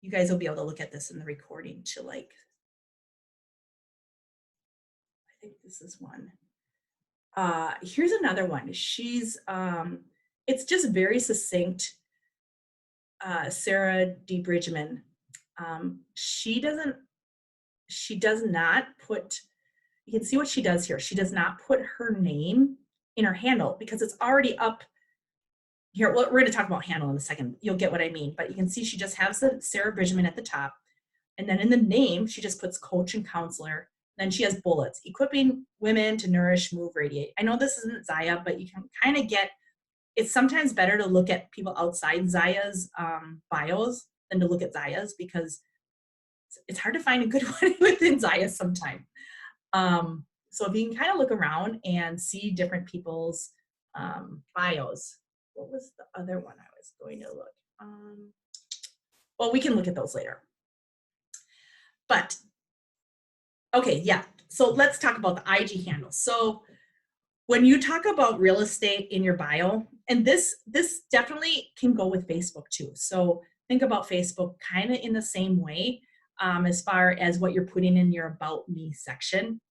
You guys will be able to look at this in the recording to like, I think this is one. Here's another one. She's, it's just very succinct. Sarah D. Bridgman. She does not put, you can see what she does here. She does not put her name in her handle because it's already up here. Well, we're going to talk about handle in a second. You'll get what I mean. But you can see she just has the Sarah Bridgman at the top. And then in the name, she just puts coach and counselor. Then she has bullets, equipping women to nourish, move, radiate. I know this isn't Zaya, but you can kind of get, it's sometimes better to look at people outside Zaya's bios than to look at Zaya's, because it's hard to find a good one within Zaya sometimes. So if you can kind of look around and see different people's bios. What was the other one I was going to look? Well, we can look at those later. But, okay, yeah. So let's talk about the IG handle. So when you talk about real estate in your bio, and this definitely can go with Facebook too. So think about Facebook kind of in the same way, as far as what you're putting in your About Me section.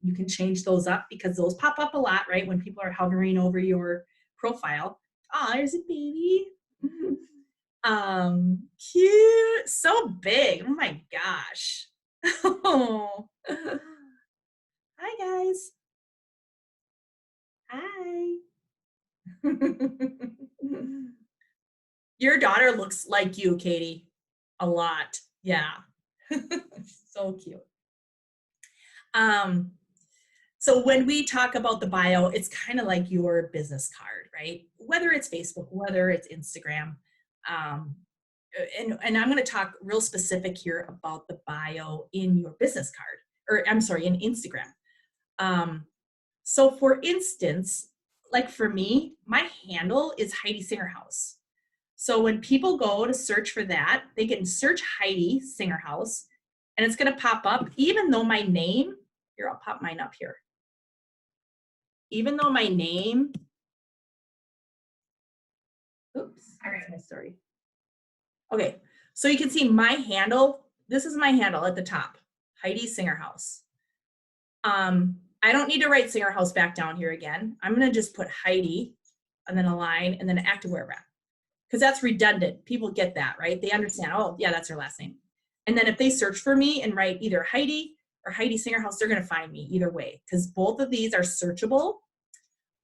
You can change those up because those pop up a lot, right? When people are hovering over your profile. Oh, there's a baby. Cute, so big. Oh my gosh. Oh. Hi guys. Hi. Your daughter looks like you, Katie. A lot. Yeah. So cute. Um, so when we talk about the bio, it's kind of like your business card, right? Whether it's Facebook, whether it's Instagram. Um, and I'm going to talk real specific here about the bio in your business card, or I'm sorry, in Instagram. So for instance, like for me, my handle is Heidi Singerhouse. So when people go to search for that, they can search Heidi Singerhouse and it's going to pop up, even though my name, here, I'll pop mine up here. Even though my name, oops, that's my story. Okay, so you can see my handle, this is my handle at the top, Heidi Singerhouse. I don't need to write Singerhouse back down here again. I'm going to just put Heidi and then a line and then activewear wrap. Because that's redundant. People get that, right? They understand, oh, yeah, that's her last name. And then if they search for me and write either Heidi or Heidi Singerhouse, they're going to find me either way because both of these are searchable.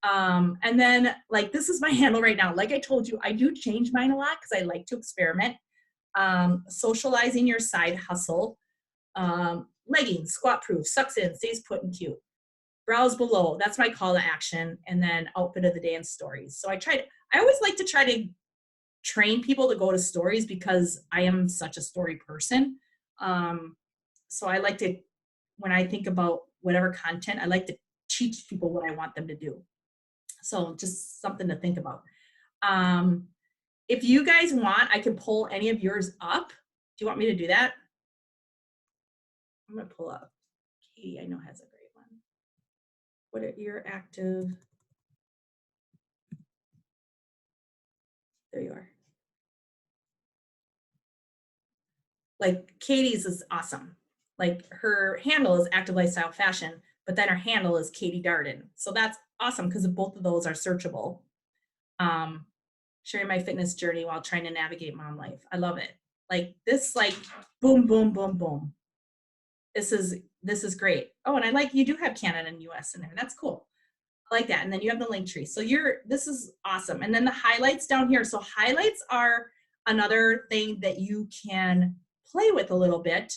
And then, like, this is my handle right now. Like I told you, I do change mine a lot because I like to experiment. Socializing your side hustle. Leggings, squat proof, sucks in, stays put and cute. Browse below. That's my call to action. And then outfit of the day and stories. So I always like to try to train people to go to stories because I am such a story person. So I like to, when I think about whatever content, I like to teach people what I want them to do. So just something to think about. If you guys want, I can pull any of yours up. Do you want me to do that? I'm going to pull up. Katie, I know has a great one. What are your active? There you are. Like Katie's is awesome. Like her handle is Active Lifestyle Fashion, but then her handle is Katie Darden. So that's awesome because both of those are searchable. Sharing my fitness journey while trying to navigate mom life. I love it. Like this, like boom, boom, boom, boom. This is great. Oh, and I like you do have Canada and US in there. That's cool. I like that. And then you have the link tree. So this is awesome. And then the highlights down here. So highlights are another thing that you can play with a little bit.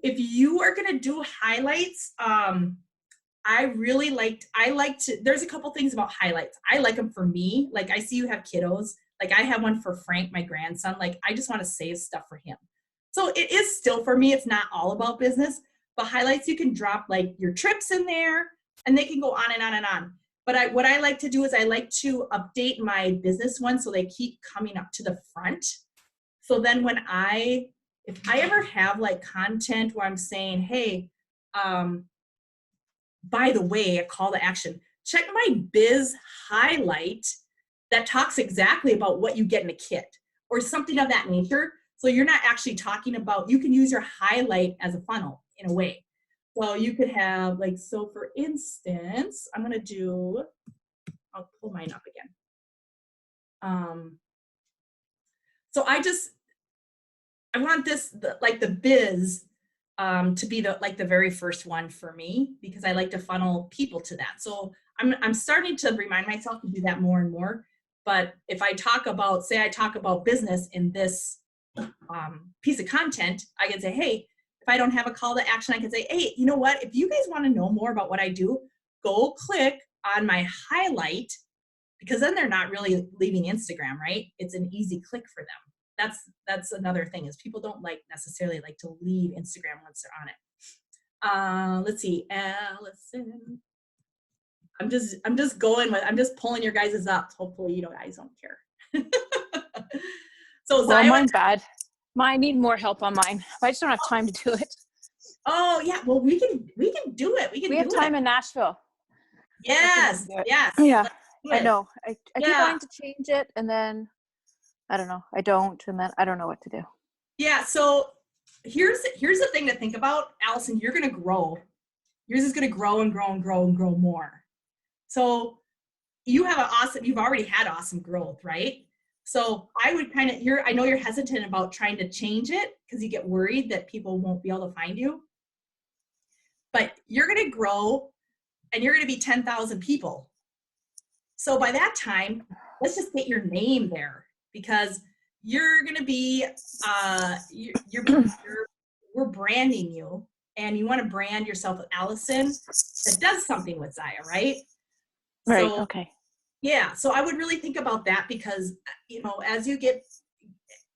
If you are going to do highlights, I like to, there's a couple things about highlights. I like them for me. Like I see you have kiddos. Like I have one for Frank, my grandson. Like I just want to save stuff for him. So it is still for me. It's not all about business, but highlights, you can drop like your trips in there and they can go on and on and on. But what I like to do is I like to update my business ones so they keep coming up to the front. So then if I ever have like content where I'm saying, hey, by the way, a call to action, check my biz highlight that talks exactly about what you get in a kit or something of that nature. So you're not actually talking about, you can use your highlight as a funnel in a way. So you could have like, so for instance, I'll pull mine up again. So I want this, like the biz to be the very first one for me because I like to funnel people to that. So I'm starting to remind myself to do that more and more. But if I talk about business in this piece of content, I can say, hey, if I don't have a call to action, I can say, hey, you know what? If you guys want to know more about what I do, go click on my highlight because then they're not really leaving Instagram, right? It's an easy click for them. That's another thing is people don't necessarily like to leave Instagram once they're on it. Let's see, Allison. I'm just pulling your guys' up. Hopefully you guys don't care. So well, mine's bad. Mine need more help on mine. I just don't have time to do it. Oh yeah, well we can do it. We have time in Nashville. Yes, yes. Yeah, I know. I keep wanting to change it, and then I don't know. I don't, and then I don't know what to do. Yeah. So here's the thing to think about, Allison. You're gonna grow. Yours is gonna grow and grow and grow and grow more. So you've already had awesome growth, right? So I would I know you're hesitant about trying to change it because you get worried that people won't be able to find you. But you're going to grow and you're going to be 10,000 people. So by that time, let's just get your name there because you're going to be, we're branding you, and you want to brand yourself with Allison that does something with Zaya, right? Right. So, Okay. yeah. So I would really think about that because, as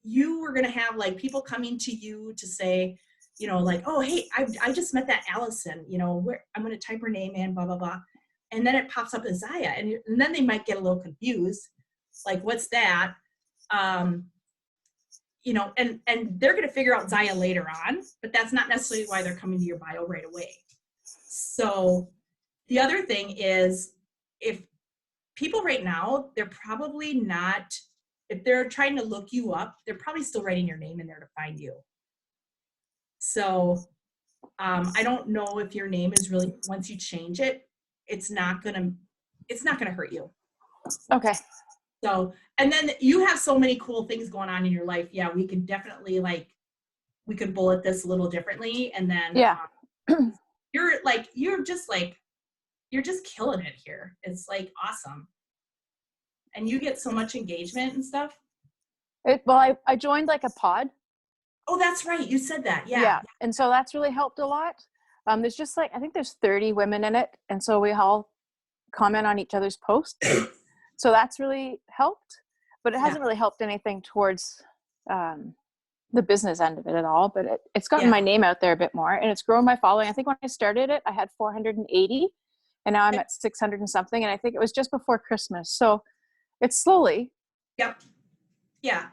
you were going to have like people coming to you to say, like, oh, hey, I just met that Allison, I'm going to type her name in, blah, blah, blah. And then it pops up as Zaya. And then they might get a little confused. Like, what's that? And they're going to figure out Zaya later on, but that's not necessarily why they're coming to your bio right away. So the other thing is, if people right now, they're probably not, if they're trying to look you up, they're probably still writing your name in there to find you. So I don't know if your name is really, once you change it, it's not gonna hurt you. Okay. So, and then you have so many cool things going on in your life. Yeah, we could definitely we could bullet this a little differently. And then Yeah. you're just killing it here. It's like awesome. And you get so much engagement and stuff. Well, I joined like a pod. Oh, that's right. You said that. Yeah. Yeah. And so that's really helped a lot. There's just I think there's 30 women in it. And so we all comment on each other's posts. So that's really helped, but it hasn't really helped anything towards the business end of it at all. But it's gotten my name out there a bit more, and it's grown my following. I think when I started it, I had 480, and now I'm at 600 and something. And I think it was just before Christmas. So it's slowly. Yep. Yeah.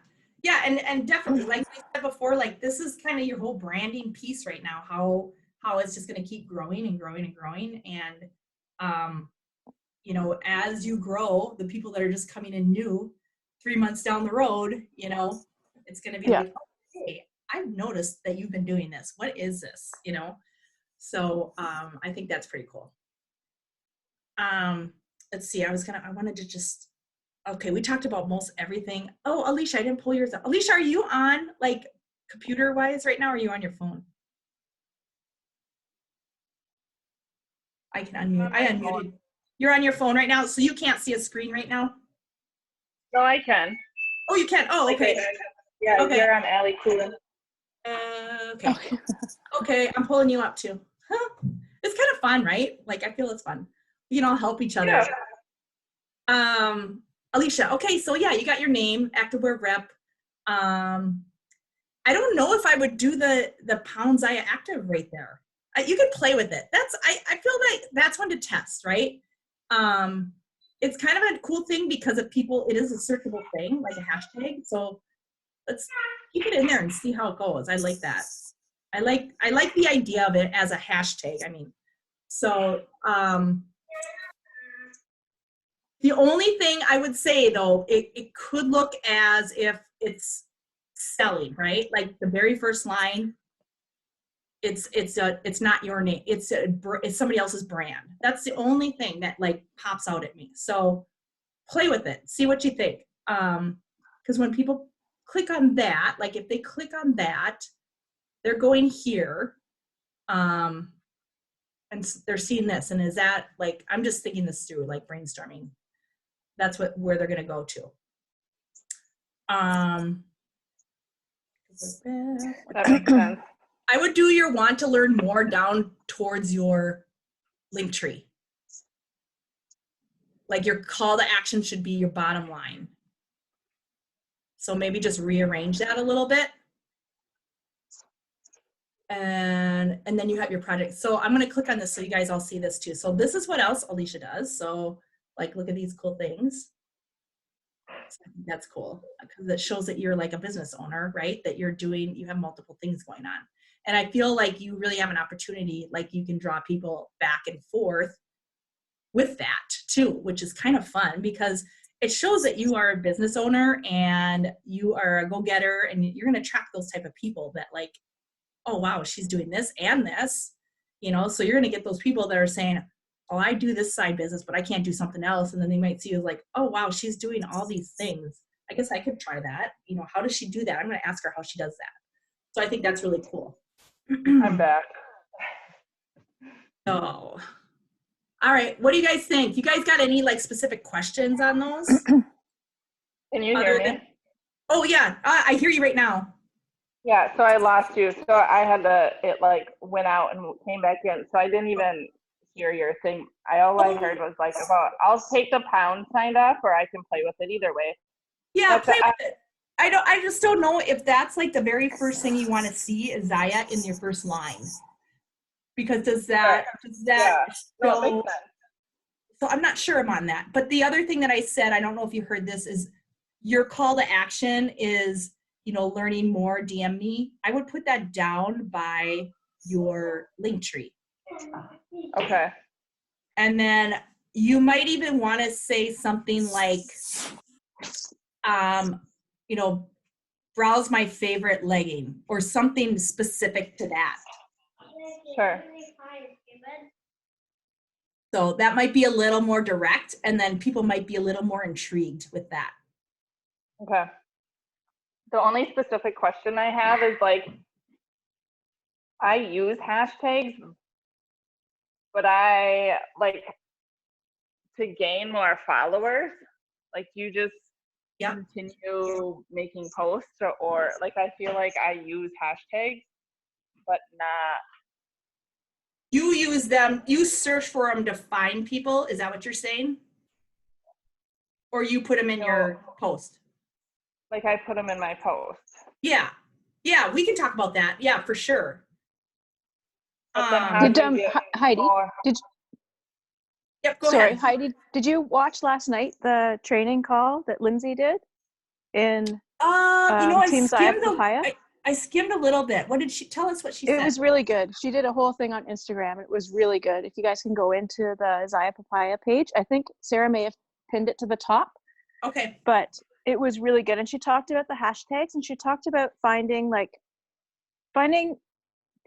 Yeah. And definitely, like we said before, like this is kind of your whole branding piece right now, how it's just going to keep growing and growing and growing. And, as you grow, the people that are just coming in new 3 months down the road, it's going to be like, oh, hey, I've noticed that you've been doing this. What is this? So I think that's pretty cool. Let's see. I wanted to just, okay, we talked about most everything. Oh, Alicia, I didn't pull yours up. Alicia, are you on like computer wise right now? Or are you on your phone? I can unmute. I unmuted. You're on your phone right now, so you can't see a screen right now? No, I can. Oh, you can. Oh, okay. Yeah, okay. You're on Allie Coolin. Okay. Okay, I'm pulling you up too. Huh. It's kind of fun, right? Like, I feel it's fun. We can all help each other. Yeah. Alicia, okay, so yeah, you got your name, activewear rep. I don't know if I would do the Pound Zaya Active right there. You could play with it. I feel like that's one to test, right? It's kind of a cool thing because of people, it is a searchable thing, like a hashtag. So let's keep it in there and see how it goes. I like that. I like the idea of it as a hashtag. I mean, so the only thing I would say though, it could look as if it's selling, right? Like the very first line, it's not your name. It's somebody else's brand. That's the only thing that like pops out at me. So play with it, see what you think. Because when people click on that, like if they click on that, they're going here, and they're seeing this. And is that like, I'm just thinking this through, like brainstorming. That's where they're going to go to. That makes sense. I would do your want to learn more down towards your link tree. Like your call to action should be your bottom line. So maybe just rearrange that a little bit. And then you have your project. So I'm going to click on this so you guys all see this too. So this is what else Alicia does. So like, look at these cool things. So I think that's cool because it shows that you're like a business owner, right? That you have multiple things going on. And I feel like you really have an opportunity, like you can draw people back and forth with that too, which is kind of fun because it shows that you are a business owner and you are a go-getter, and you're going to attract those type of people that like, oh, wow, she's doing this and this, so you're going to get those people that are saying, oh, I do this side business, but I can't do something else. And then they might see you like, oh, wow, she's doing all these things. I guess I could try that. You know, how does she do that? I'm going to ask her how she does that. So I think that's really cool. I'm back. Oh, all right. What do you guys think? You guys got any like specific questions on those? Can you hear Other me? than- Oh yeah, I hear you right now. Yeah, so I lost you. So I had to, it like went out and came back in. So I didn't even hear your thing. All I heard was like about, I'll take the pound sign off or I can play with it either way. Yeah, But play with it. I just don't know if that's like the very first thing you want to see is Zaya in your first line. Because does that yeah, no, it show? makes sense. So I'm not sure I'm on that. But the other thing that I said, I don't know if you heard this, is your call to action is, you know, learning more, DM me. I would put that down by your link tree. Okay. And then you might even want to say something like, you know, browse my favorite legging or something specific to that. Sure. So that might be a little more direct, and then people might be a little more intrigued with that. Okay. The only specific question I have is like, I use hashtags, but I like to gain more followers. Like you just Yep. continue making posts or like I feel like I use hashtags, but not. You use them, you search for them to find people. Is that what you're saying? Or you put them in your post? Like I put them in my post. Yeah. Yeah, we can talk about that. Yeah, for sure. But then how Did do you get Heidi? more? Yep, go Sorry, ahead. Heidi. Did you watch last night the training call that Lindsay did in You know, Team Zaya Papaya? I skimmed a little bit. What did she tell us? What she It said? was really good. She did a whole thing on Instagram. It was really good. If you guys can go into the Zaya Papaya page, I think Sarah may have pinned it to the top. Okay. But it was really good. And she talked about the hashtags, and she talked about finding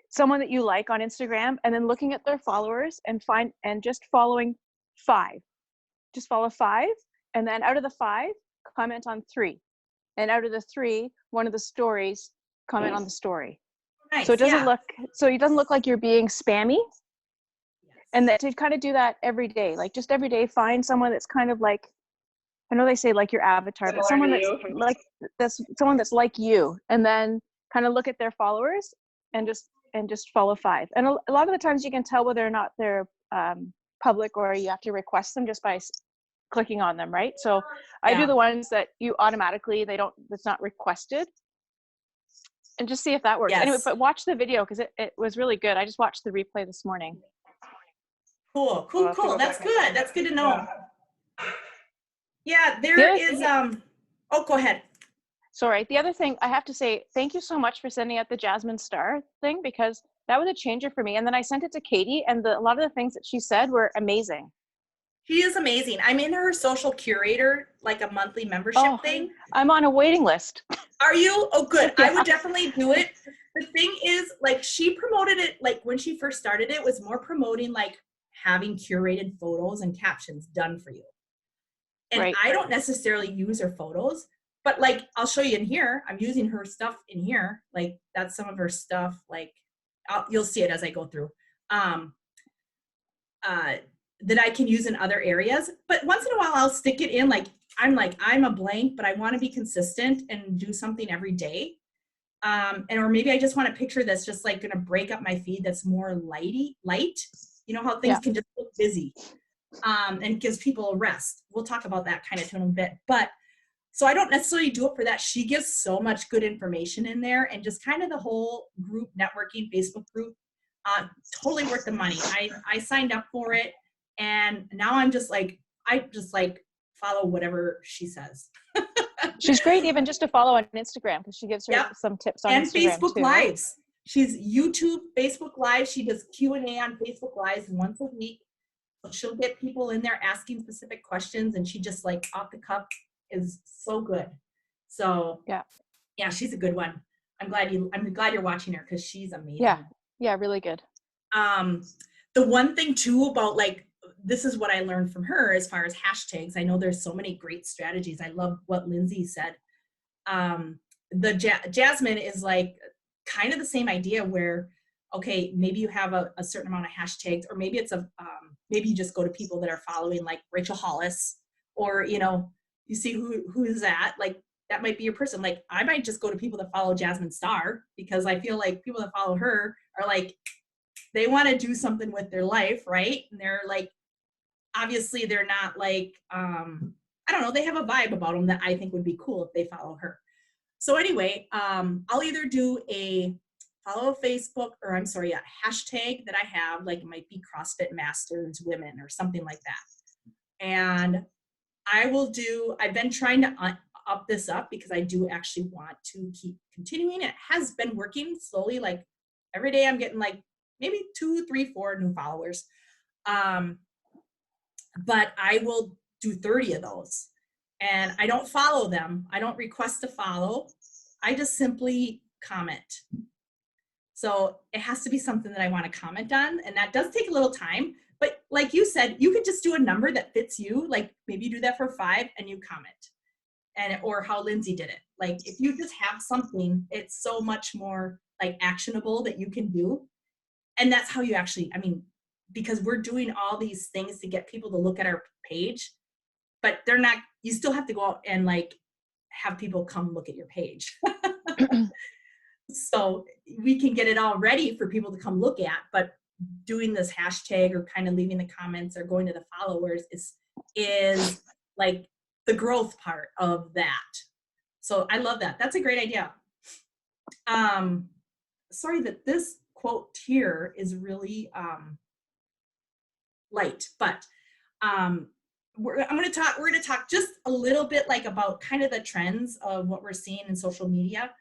someone that you like on Instagram and then looking at their followers and just following 5. Just follow 5, and then out of the 5, comment on 3. And out of the 3, one of the stories, comment on the story. Nice. So it doesn't look like you're being spammy. And that to kind of do that every day, like just every day, find someone that's kind of like, I know they say like your avatar, but someone that's someone that's like you, and then kind of look at their followers and just follow 5. And a lot of the times you can tell whether or not they're public or you have to request them just by clicking on them, right? So I do the ones that you automatically, it's not requested, and just see if that works. Yes. Anyway, but watch the video because it was really good. I just watched the replay this morning. Cool. That's good. That's good to know. Yeah, there is, oh, go ahead. Sorry. The other thing I have to say, thank you so much for sending out the Jasmine Star thing, because that was a changer for me. And then I sent it to Katie, and a lot of the things that she said were amazing. She is amazing. I'm in her social curator, like a monthly membership thing. I'm on a waiting list. Are you? Oh, good. Yeah. I would definitely do it. The thing is, like, she promoted it, like, when she first started it, was more promoting, like, having curated photos and captions done for you. And Right. I don't necessarily use her photos, but, like, I'll show you in here. I'm using her stuff in here. Like, that's some of her stuff. Like, you'll see it as I go through. That I can use in other areas. But once in a while, I'll stick it in. I'm a blank, but I want to be consistent and do something every day. Or maybe I just want a picture that's just like going to break up my feed that's more light. You know how things can just look busy, and gives people a rest. We'll talk about that kind of too in a bit. But so I don't necessarily do it for that. She gives so much good information in there, and just kind of the whole group networking Facebook group, totally worth the money. I signed up for it, and now I just follow whatever she says. She's great even just to follow on Instagram, because she gives her some tips on Instagram Facebook too, Lives. Right? She's YouTube, Facebook Live. She does Q&A on Facebook Lives once a week. So she'll get people in there asking specific questions, and she just like off the cuff is so good. So yeah, she's a good one. I'm glad you're watching her, because she's amazing. Yeah, really good. The one thing too about like this is what I learned from her as far as hashtags. I know there's so many great strategies. I love what Lindsay said. The Jasmine is like kind of the same idea where, okay, maybe you have a certain amount of hashtags, or maybe it's maybe you just go to people that are following like Rachel Hollis, or, you know, you see who is that, like that might be your person. Like I might just go to people that follow Jasmine Star, because I feel like people that follow her are like, they want to do something with their life, right? And they're like, obviously they're not like, I don't know, they have a vibe about them that I think would be cool if they follow her. So anyway, I'll either do a follow Facebook, or I'm sorry, a hashtag that I have, like it might be CrossFit Masters Women or something like that. And I've been trying to up this up, because I do actually want to keep continuing. It has been working slowly. Like every day I'm getting like maybe 2, 3, 4 new followers. But I will do 30 of those, and I don't follow them. I don't request to follow. I just simply comment. So it has to be something that I want to comment on, and that does take a little time. But like you said, you could just do a number that fits you. Like maybe you do that for 5 and you comment, or how Lindsay did it. Like if you just have something, it's so much more like actionable that you can do. And that's how you actually, I mean, because we're doing all these things to get people to look at our page, but they're not, you still have to go out and like have people come look at your page. So we can get it all ready for people to come look at, but doing this hashtag or kind of leaving the comments or going to the followers is like the growth part of that. So I love that. That's a great idea. Sorry that this quote here is really light, but we're going to talk just a little bit like about kind of the trends of what we're seeing in social media.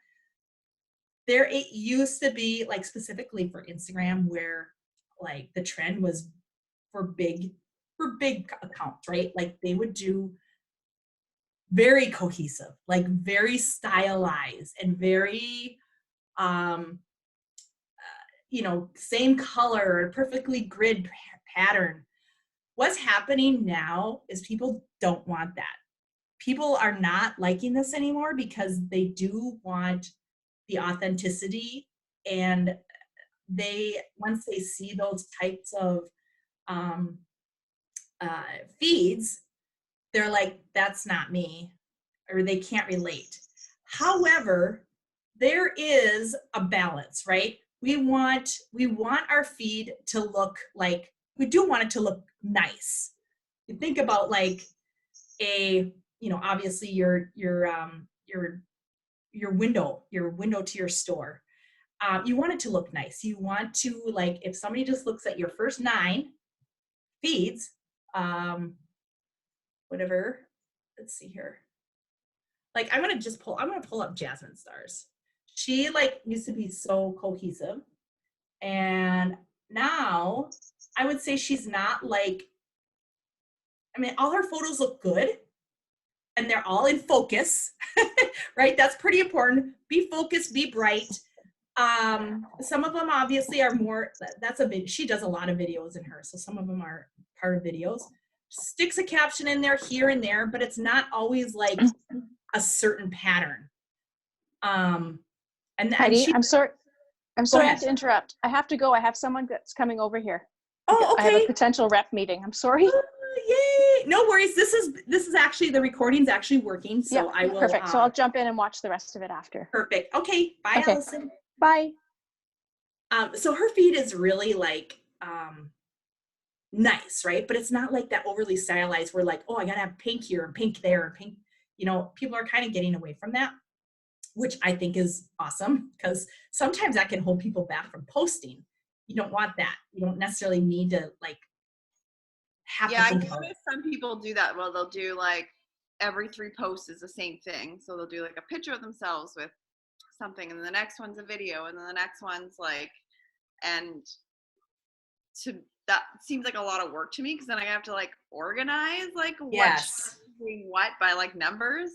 It used to be like specifically for Instagram, where like the trend was for big accounts, right? Like they would do very cohesive, like very stylized and very same color, perfectly grid pattern. What's happening now is people don't want that. People are not liking this anymore, because they do want the authenticity, and once they see those types of feeds, they're like, that's not me, or they can't relate. However, there is a balance, right? We want our feed to look like, we do want it to look nice. You think about like obviously your window to your store. You want it to look nice. You want to, like, if somebody just looks at your first 9 feeds, whatever, let's see here. Like I'm gonna pull up Jasmine Stars. She like used to be so cohesive, and now I would say she's not like, I mean, all her photos look good and they're all in focus, right? That's pretty important. Be focused, be bright. Some of them obviously are more, she does a lot of videos in her, so some of them are part of videos. Sticks a caption in there here and there, but it's not always like a certain pattern. Heidi, I'm sorry I have to interrupt. I have to go. I have someone that's coming over here. Oh, okay. I have a potential rep meeting. I'm sorry. Yay! No worries. This is actually, the recording's actually working, so I will. Perfect. So I'll jump in and watch the rest of it after. Perfect. Okay. Bye, okay. Allison. Bye. So her feed is really like nice, right? But it's not like that overly stylized. We're like, oh, I gotta have pink here and pink there and pink. People are kind of getting away from that, which I think is awesome, because sometimes that can hold people back from posting. You don't want that. You don't necessarily need to like have. Yeah, I notice some people do that. Well, they'll do like every 3 posts is the same thing. So they'll do like a picture of themselves with something, and then the next one's a video, and then the next one's like, and that seems like a lot of work to me, because then I have to like organize like what's doing what by like numbers,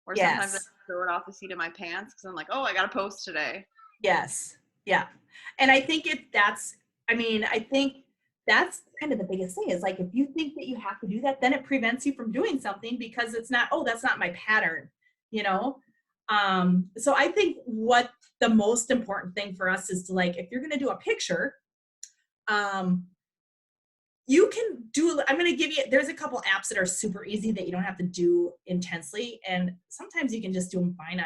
or sometimes I throw it off the seat of my pants because I'm like, oh, I gotta post today. Yes. Yeah. And I think I think that's kind of the biggest thing is like, if you think that you have to do that, then it prevents you from doing something because it's not, oh, that's not my pattern, you know? So I think what the most important thing for us is to like, if you're going to do a picture, you can do, I'm going to give you, there's a couple apps that are super easy that you don't have to do intensely. And sometimes you can just do them fine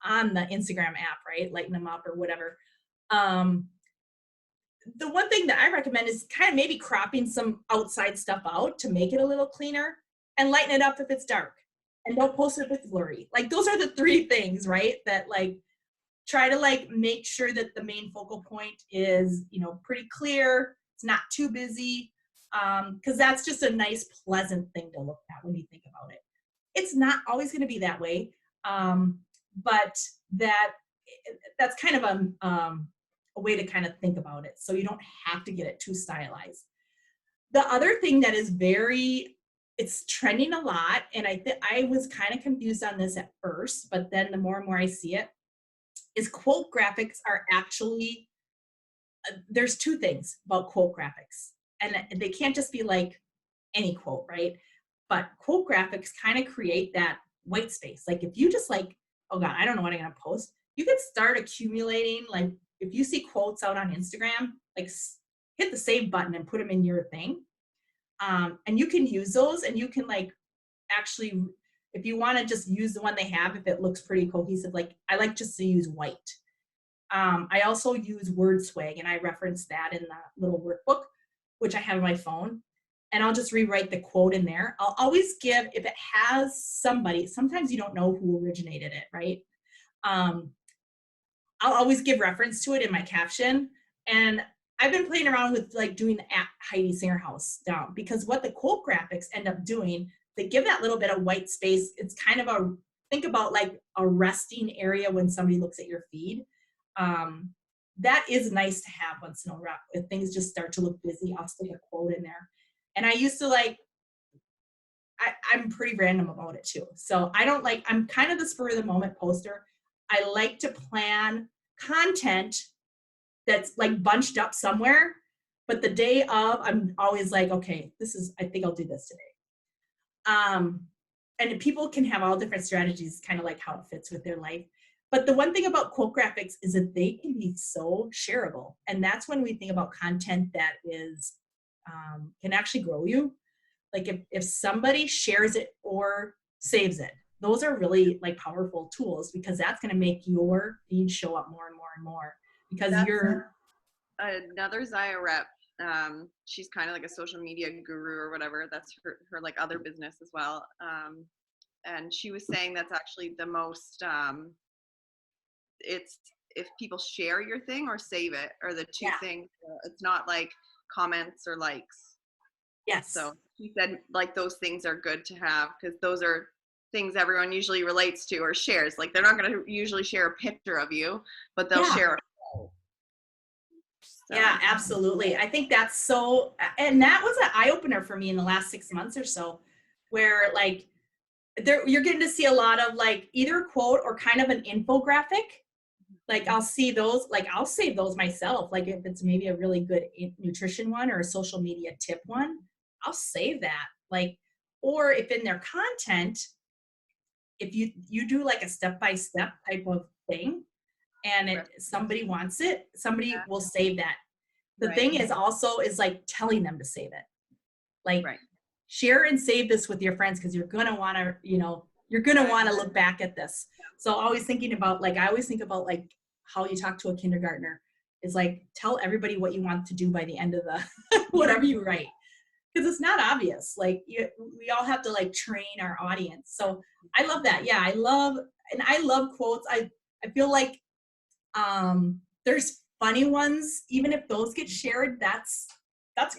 on the Instagram app, right? Lighten them up or whatever. The one thing that I recommend is kind of maybe cropping some outside stuff out to make it a little cleaner and lighten it up if it's dark. And don't post it if it's blurry. Like those are the three things, right? That like try to like make sure that the main focal point is, you know, pretty clear. It's not too busy. Because that's just a nice, pleasant thing to look at when you think about it. It's not always going to be that way, but that's kind of a way to kind of think about it. So you don't have to get it too stylized. The other thing that is it's trending a lot, and I was kind of confused on this at first, but then the more and more I see it, is quote graphics are actually, there's two things about quote graphics. And they can't just be like any quote, right? But quote graphics kind of create that white space. Like if you just like, oh God, I don't know what I'm going to post. You could start accumulating, like if you see quotes out on Instagram, like hit the save button and put them in your thing. And you can use those and you can like actually, if you want to just use the one they have, if it looks pretty cohesive, like I like just to use white. I also use word swag and I reference that in the little workbook, which I have on my phone, and I'll just rewrite the quote in there. I'll always give, if it has somebody, sometimes you don't know who originated it, right? I'll always give reference to it in my caption. And I've been playing around with like doing the at Heidi Singer House down, because what the quote graphics end up doing, they give that little bit of white space. It's kind of think about like a resting area when somebody looks at your feed. That is nice to have once in a while. If things just start to look busy, I'll stick a quote in there. And I used to like, I'm pretty random about it too. So I'm kind of the spur of the moment poster. I like to plan content that's like bunched up somewhere, but the day of, I'm always like, okay, I think I'll do this today. And people can have all different strategies, kind of like how it fits with their life. But the one thing about quote graphics is that they can be so shareable. And that's when we think about content that is, can actually grow you. Like if somebody shares it or saves it, those are really like powerful tools, because that's going to make your feed show up more and more and more, because you're another Zaya rep. She's kind of like a social media guru or whatever. That's her like other business as well. And she was saying that's actually the most, it's if people share your thing or save it, or the two things. It's not like comments or likes. Yes. So she said like those things are good to have, because those are things everyone usually relates to or shares. Like they're not going to usually share a picture of you, but they'll share a photo. So. Yeah, absolutely. I think that's so, and that was an eye-opener for me in the last 6 months or so, where like you're getting to see a lot of like either a quote or kind of an infographic. Like I'll see those, like I'll save those myself. Like if it's maybe a really good nutrition one or a social media tip one, I'll save that. Like, or if in their content, if you do like a step-by-step type of thing and somebody wants it, somebody will save that. The thing is also is like telling them to save it. Like share and save this with your friends, because you're going to want to, you're going to want to look back at this. So always thinking about, like, I always think about like how you talk to a kindergartner is like, tell everybody what you want to do by the end of the, whatever you write. Because it's not obvious. Like we all have to like train our audience. So I love that. Yeah. I love quotes. I feel like there's funny ones, even if those get shared, that's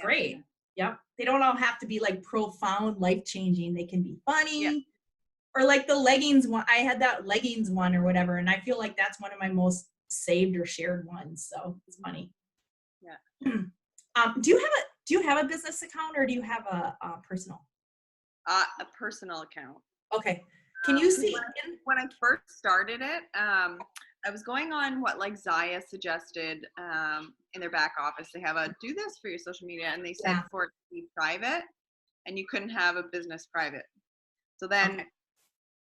great. Yep. They don't all have to be like profound, life-changing. They can be funny. Or like the leggings one. I had that leggings one or whatever, and I feel like that's one of my most saved or shared ones. So it's funny. Yeah. Do you have a business account, or do you have a personal? A personal account. Okay. Can you see when I first started it? I was going on what like Zaya suggested in their back office. They have a do this for your social media, and they said Yeah. for it to be private, and you couldn't have a business private. So then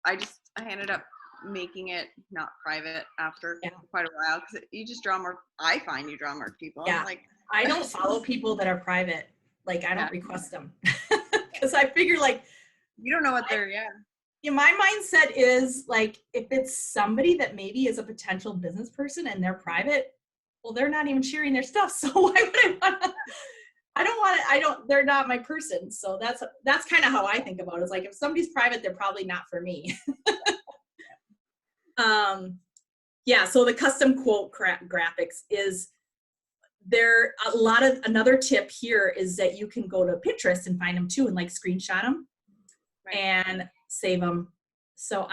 Okay. I ended up making it not private after Yeah. quite a while because you just draw more. I find you draw more people. Yeah. Like I don't follow people that are private. Like I Yeah. don't request them because I figure like you don't know what they're my mindset is like if it's somebody that maybe is a potential business person and they're private, well, they're not even sharing their stuff. So why would I want to? They're not my person. So that's kind of how I think about it. It's like if somebody's private, they're probably not for me. Yeah, so the custom quote graphics is there a lot of another tip here is that you can go to Pinterest and find them too and like screenshot them and save them. So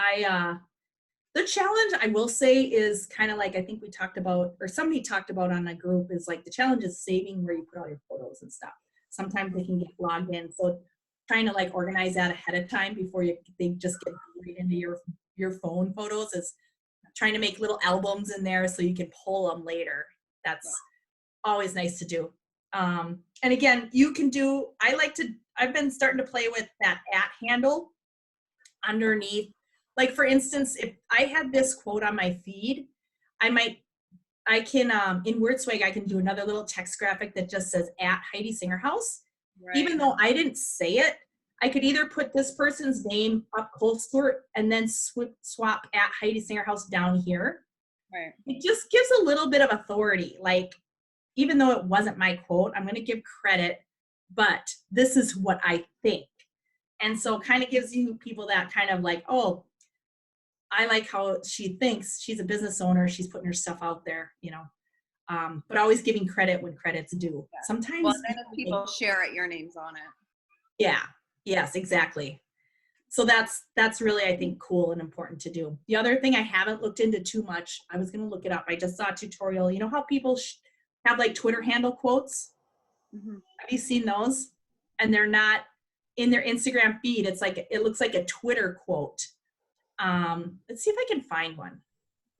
the challenge I will say is kind of like I think we talked about or somebody talked about on a group is like the challenge is saving where you put all your photos and stuff. Sometimes they can get logged in. So trying to like organize that ahead of time before they just get right into your phone photos is trying to make little albums in there so you can pull them later. That's always nice to do. And again, you can do, I've been starting to play with that @ handle underneath. Like for instance, if I had this quote on my feed, I can, in WordSwag, I can do another little text graphic that just says @Heidi Singer House. Right. Even though I didn't say it, I could either put this person's name up close to it and then swap @Heidi Singer House down here. Right. It just gives a little bit of authority. Like, even though it wasn't my quote, I'm going to give credit, but this is what I think. And so kind of gives you people that kind of like, oh, I like how she thinks. She's a business owner. She's putting her stuff out there, you know. But always giving credit when credit's due. Yeah. Sometimes Well, then if people share it, your name's on it. Yeah. Yes, exactly. So that's really, I think, cool and important to do. The other thing I haven't looked into too much, I was going to look it up. I just saw a tutorial. You know how people have like Twitter handle quotes? Mm-hmm. Have you seen those? And they're not in their Instagram feed. It's like, it looks like a Twitter quote. Let's see if I can find one.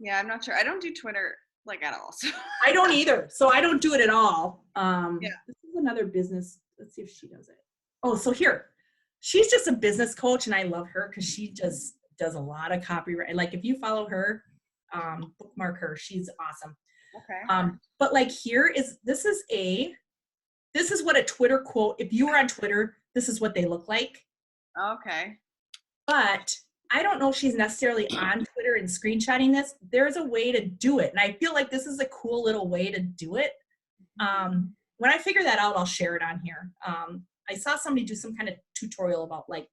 Yeah, I'm not sure. I don't do Twitter like at all. So. I don't either. So I don't do it at all. Yeah. This is another business. Let's see if she does it. Oh, so here. She's just a business coach and I love her because she just does a lot of copyright. Like if you follow her, bookmark her. She's awesome. Okay. But like this is what a Twitter quote, if you were on Twitter, this is what they look like. Okay. But I don't know if she's necessarily on Twitter and screenshotting this. There's a way to do it. And I feel like this is a cool little way to do it. When I figure that out, I'll share it on here. I saw somebody do some kind of tutorial about like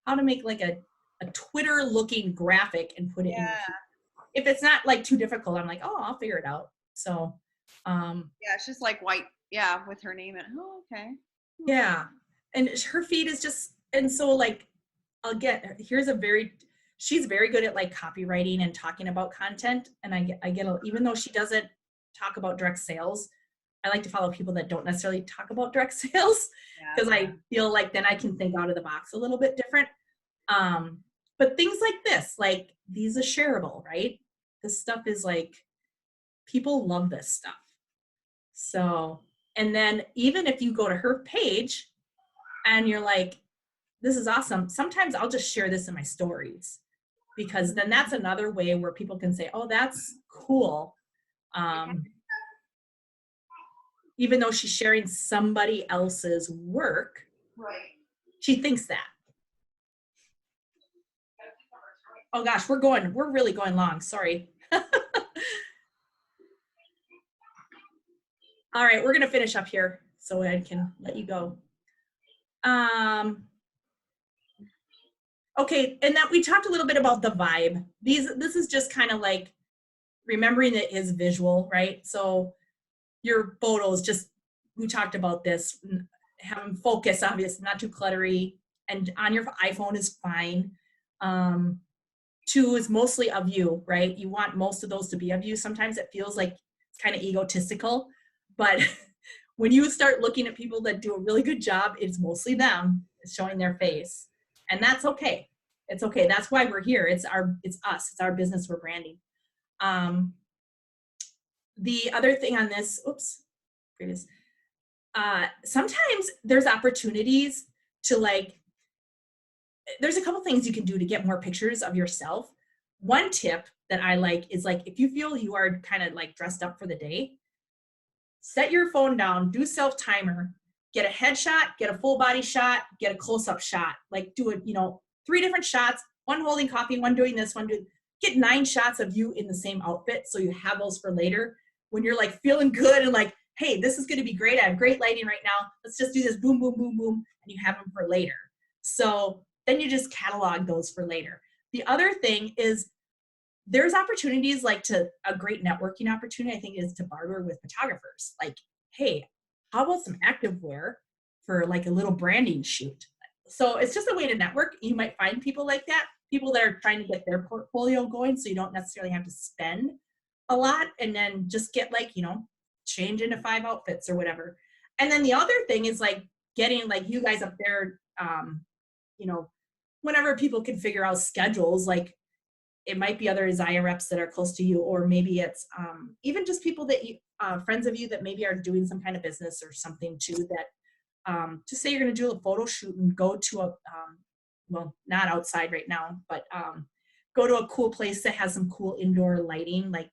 how to make like a Twitter looking graphic and put it in. If it's not like too difficult, I'm like, oh, I'll figure it out. So, yeah, it's just like white. Yeah. With her name in it. Oh, okay. Yeah. And her feed is just, and so like, she's very good at like copywriting and talking about content. And even though she doesn't talk about direct sales, I like to follow people that don't necessarily talk about direct sales because I feel like then I can think out of the box a little bit different. But things like this, like these are shareable, right? This stuff is like, people love this stuff. So, and then even if you go to her page and you're like, this is awesome. Sometimes I'll just share this in my stories because then that's another way where people can say, oh, that's cool. Even though she's sharing somebody else's work, Right. she thinks that. Oh gosh, we're really going long. Sorry. All right, we're gonna finish up here so I can let you go. Okay, and that we talked a little bit about the vibe. This is just kind of like remembering that is visual, right? So your photos, just we talked about this, having focus, obvious, not too cluttery, and on your iPhone is fine. 2 is mostly of you, right? You want most of those to be of you. Sometimes it feels like it's kind of egotistical, but when you start looking at people that do a really good job, it's mostly them. It's showing their face, and that's okay. It's okay. That's why we're here. It's us. It's our business. We're branding. The other thing on this, sometimes there's opportunities to like, there's a couple things you can do to get more pictures of yourself. One tip that I like is like, if you feel you are kind of like dressed up for the day, set your phone down, do self timer, get a headshot, get a full body shot, get a close-up shot, like do it, 3 different shots, one holding coffee, one doing this, get 9 shots of you in the same outfit. So you have those for later when you're like feeling good and like, hey, this is going to be great. I have great lighting right now. Let's just do this, boom, boom, boom, boom. And you have them for later. So then you just catalog those for later. The other thing is there's opportunities like a great networking opportunity, I think, is to barter with photographers. Like, hey, how about some activewear for like a little branding shoot? So it's just a way to network. You might find people like that, people that are trying to get their portfolio going, so you don't necessarily have to spend a lot, and then just get like, change into 5 outfits or whatever. And then the other thing is like getting like you guys up there, whenever people can figure out schedules, like it might be other Isaiah reps that are close to you, or maybe it's even just people that you, friends of you that maybe are doing some kind of business or something too, that just say you're going to do a photo shoot and go to a, well, not outside right now, but go to a cool place that has some cool indoor lighting. Like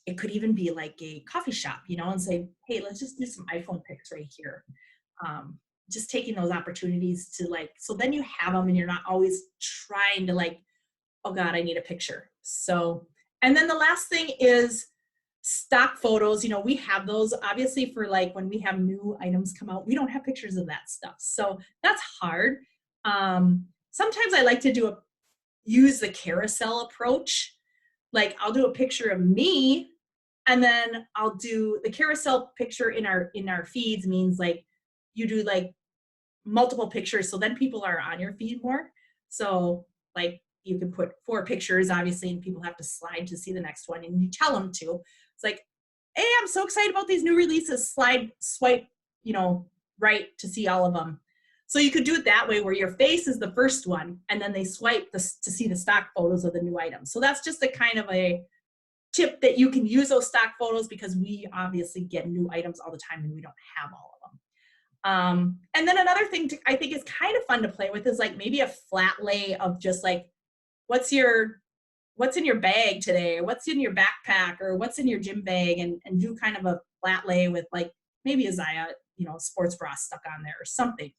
it could even be like a coffee shop, and say, hey, let's just do some iPhone pics right here. Just taking those opportunities to like, so then you have them and you're not always trying to like, oh God, I need a picture. So, and then the last thing is stock photos. We have those obviously for like when we have new items come out, we don't have pictures of that stuff. So that's hard. Sometimes I like to use the carousel approach. Like I'll do a picture of me, and then I'll do the carousel picture in our feeds, means like you do like multiple pictures, so then people are on your feed more. So like you can put 4 pictures obviously, and people have to slide to see the next one, and you tell them to. It's like, hey, I'm so excited about these new releases, swipe right to see all of them. So you could do it that way, where your face is the first one, and then they swipe to see the stock photos of the new items. So that's just a kind of a tip that you can use those stock photos, because we obviously get new items all the time and we don't have all of them. And then another thing I think is kind of fun to play with is like maybe a flat lay of just like, what's in your bag today, or what's in your backpack, or what's in your gym bag, and do kind of a flat lay with like maybe a Zaya, sports bra stuck on there or something.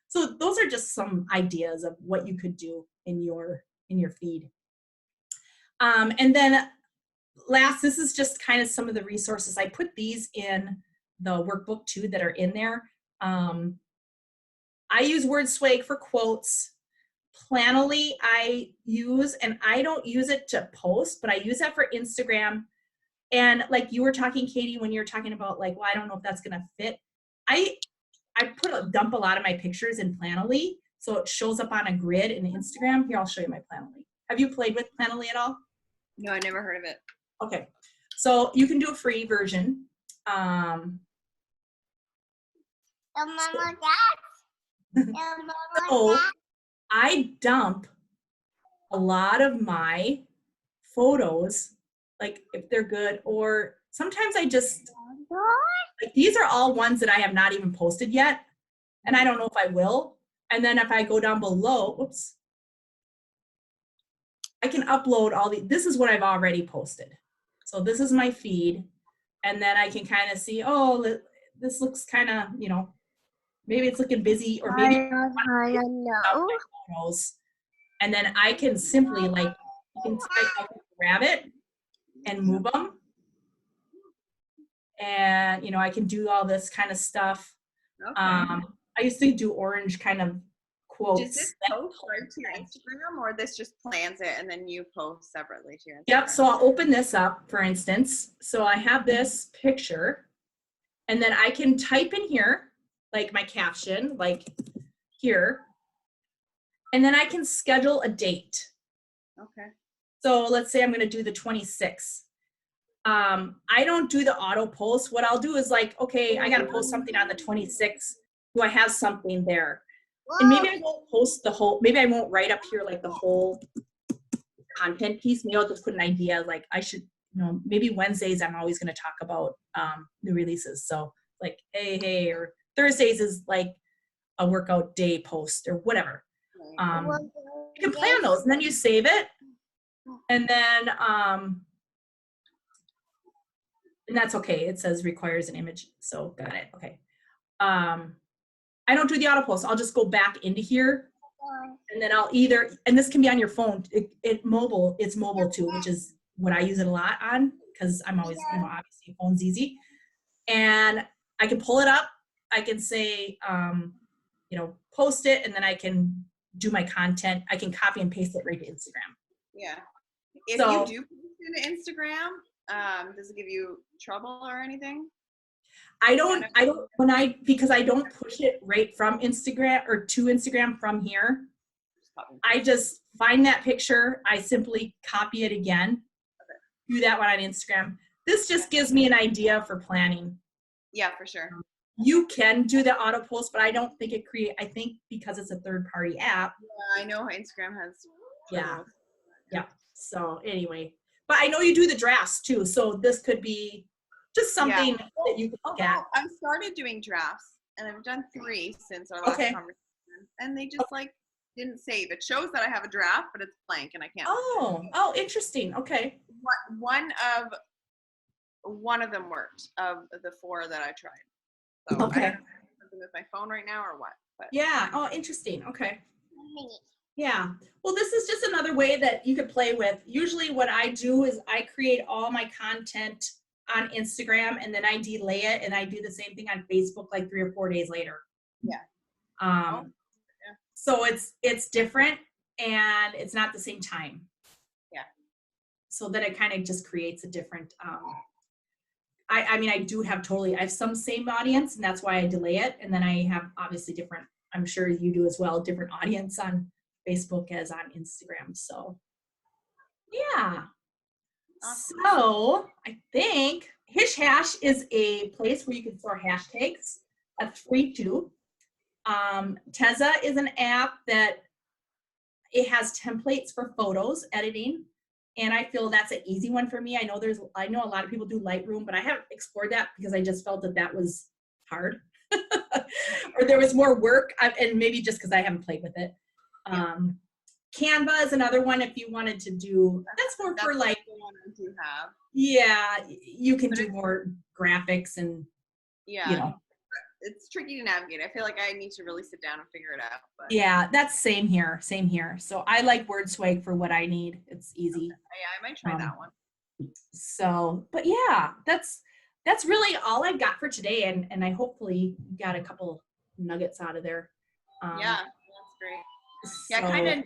So those are just some ideas of what you could do in your feed. And then last, this is just kind of some of the resources. I put these in the workbook too that are in there. I use WordSwag for quotes. Planoly I use, and I don't use it to post, but I use that for Instagram. And like you were talking, Katie, when you were talking about like, well, I don't know if that's going to fit. I dump a lot of my pictures in Planoly, so it shows up on a grid in Instagram. Here, I'll show you my Planoly. Have you played with Planoly at all? No, I never heard of it. Okay, so you can do a free version. So I dump a lot of my photos, like if they're good, or sometimes I just, like these are all ones that I have not even posted yet, and I don't know if I will. And then if I go down below, whoops, I can upload all this is what I've already posted. So this is my feed, and then I can kind of see, oh, this looks kind of, maybe it's looking busy, or maybe photos. And then I can simply like, I can grab it and move them. And, I can do all this kind of stuff. Okay. I used to do orange kind of quotes. Does this post right to your Instagram, or this just plans it and then you post separately to your Instagram? Yep, so I'll open this up, for instance. So I have this picture, and then I can type in here, like my caption, like here, and then I can schedule a date. Okay. So let's say I'm going to do the 26th. I don't do the auto post. What I'll do is like, okay, I got to post something on the 26th. Do I have something there? And maybe I won't post maybe I won't write up here like the whole content piece. Maybe I'll just put an idea, like I should, maybe Wednesdays I'm always going to talk about new releases. So like, hey, or Thursdays is like a workout day post or whatever. You can plan those and then you save it. And then, and that's okay. It says requires an image. So got it. Okay. I don't do the auto post. I'll just go back into here and then I'll either, and this can be on your phone. It's mobile too, which is what I use it a lot on because I'm always, obviously phone's easy. And I can pull it up. I can say, post it, and then I can do my content. I can copy and paste it right to Instagram. Yeah. If you do post into Instagram, does it give you trouble or anything? Because I don't push it right from Instagram or to Instagram from here. I just find that picture. I simply copy it again. Do that one on Instagram. This just gives me an idea for planning. Yeah, for sure. You can do the auto post, but I don't think I think because it's a third party app. Yeah, I know Instagram has. Yeah. So anyway, but I know you do the drafts too. So this could be just something that you can look at. I've started doing drafts and I've done 3 since our last conversation. And they just didn't save. It shows that I have a draft, but it's blank and I can't. Oh, interesting. Okay. One of them worked of the 4 that I tried. So I don't know if I'm with my phone right now or what. But. Yeah. Oh, interesting. Okay. Yeah. Well, this is just another way that you could play with. Usually what I do is I create all my content on Instagram and then I delay it and I do the same thing on Facebook like 3 or 4 days later. Yeah. So it's different and it's not the same time. Yeah. So that it kind of just creates a different, I do have I have some same audience and that's why I delay it. And then I have obviously different, I'm sure you do as well, different audience on Facebook as on Instagram. So yeah. Awesome. So I think Hish Hash is a place where you can store hashtags. That's free too. Tezza is an app that it has templates for photos editing. And I feel that's an easy one for me. I know a lot of people do Lightroom, but I haven't explored that because I just felt that was hard or there was more work and maybe just because I haven't played with it. Canva is another one if you wanted to do, that's more for like, the one I do have. Yeah, you can do more graphics and, It's tricky to navigate. I feel like I need to really sit down and figure it out. But. Yeah, that's same here. So I like WordSwag for what I need. It's easy. Yeah, I might try that one. So, but yeah, that's really all I've got for today. And I hopefully got a couple nuggets out of there. Yeah, that's great. So, Yeah, kind of.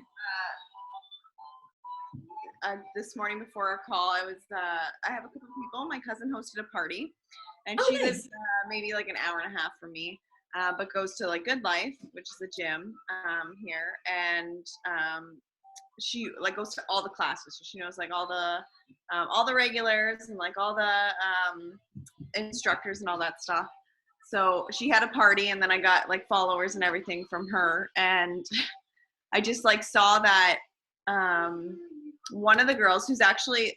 This morning before our call, I have a couple of people. My cousin hosted a party, and she lives maybe like an hour and a half from me, but goes to like Good Life, which is a gym here, and she like goes to all the classes, so she knows like all the regulars and like all the instructors and all that stuff. So she had a party, and then I got like followers and everything from her, and I just like saw that. One of the girls who's actually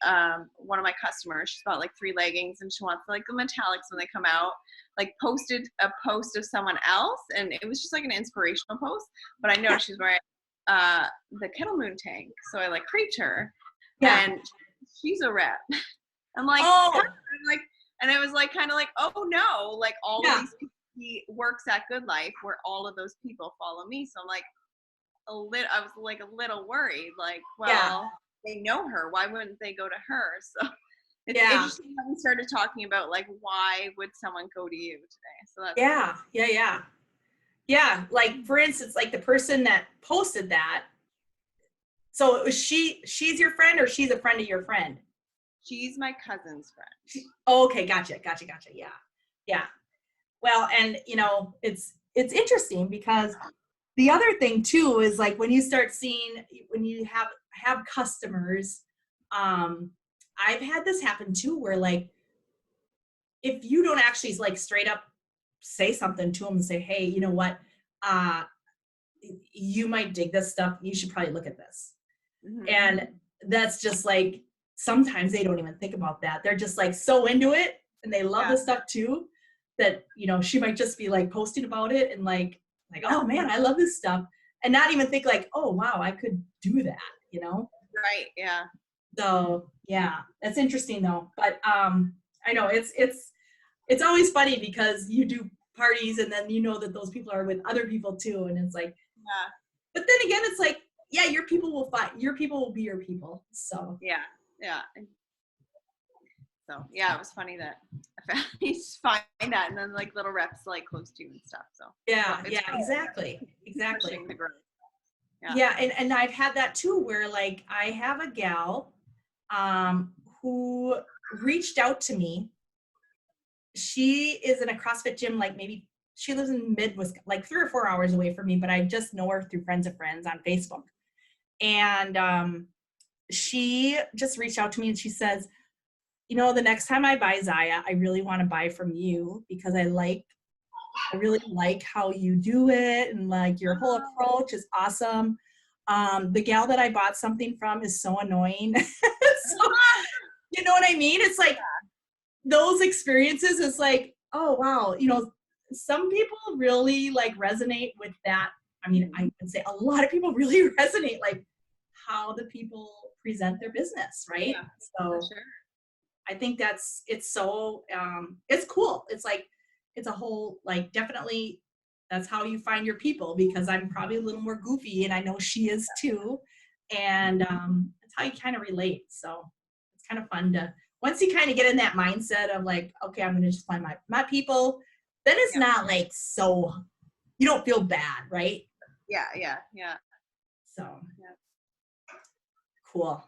one of my customers, she's bought like 3 leggings and she wants like the metallics when they come out, like posted a post of someone else, and it was just like an inspirational post, but I know she's wearing the Kettle Moon tank, so I like creeped her, and she's a rep. I'm like, and it was like kind of like, oh no, like all of these people, he works at Good Life where all of those people follow me, so I'm like I was like a little worried, like, well, they know her, why wouldn't they go to her? So it's interesting how we started talking about like why would someone go to you today. So that's yeah, like for instance, like the person that posted that, so she's your friend or she's a friend of your friend? She's my cousin's friend. Okay, gotcha. Yeah. Well, and it's interesting because the other thing too is like when you start seeing, when you have customers, I've had this happen too, where like, if you don't actually like straight up say something to them and say, hey, you know what, you might dig this stuff, you should probably look at this. Mm-hmm. And that's just like, sometimes they don't even think about that. They're just like so into it and they love the stuff too, that, you know, she might just be like posting about it and like, oh man, I love this stuff. And not even think like, oh wow, I could do that, you know? Right. Yeah. So yeah, that's interesting though. But I know it's always funny because you do parties and then you know that those people are with other people too. And it's like, Yeah. but then again, it's like, yeah, your people will be your people. So Yeah. Yeah. So yeah, it was funny that I found he's find that, and then like little reps like close to you and stuff. So yeah, it's yeah, cool. exactly. Pushing the growth. Yeah, and I've had that too, where like I have a gal who reached out to me. She is in a CrossFit gym, like maybe she lives in Midwest, like 3 or 4 hours away from me, but I just know her through friends of friends on Facebook. And she just reached out to me and she says, you know, the next time I buy Zaya, I really want to buy from you because I really like how you do it and like your whole approach is awesome. The gal that I bought something from is so annoying. So, you know what I mean? It's like those experiences, it's like, oh wow, you know, some people really like resonate with that. I mean, I would say a lot of people really resonate like how the people present their business, right? Yeah, so for sure. I think it's so it's cool. It's like it's a whole like definitely that's how you find your people because I'm probably a little more goofy and I know she is too. And that's how you kind of relate. So it's kind of fun to once you kind of get in that mindset of like, okay, I'm gonna just find my people, then it's not like so you don't feel bad, right? Yeah. So cool.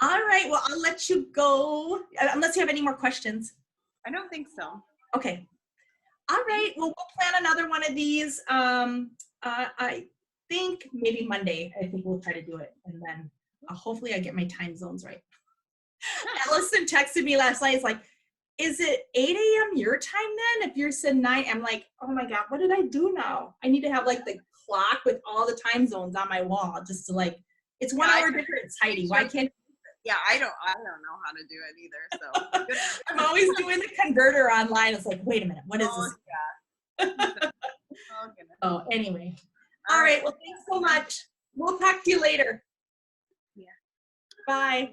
All right, well, I'll let you go unless you have any more questions. I don't think so. Okay. All right, well, we'll plan another one of these. I think maybe Monday, I think we'll try to do it. And then hopefully I get my time zones right. Allison texted me last night. It's like, is it 8 a.m. your time then? If you're said 9, I'm like, oh my God, what did I do now? I need to have like the clock with all the time zones on my wall just to like, it's 1 hour difference, Heidi. Why can't Yeah, I don't know how to do it either. So I'm always doing the converter online. It's like, wait a minute, what is this? Yeah. Oh, anyway. All right. Well, thanks so much. We'll talk to you later. Yeah. Bye.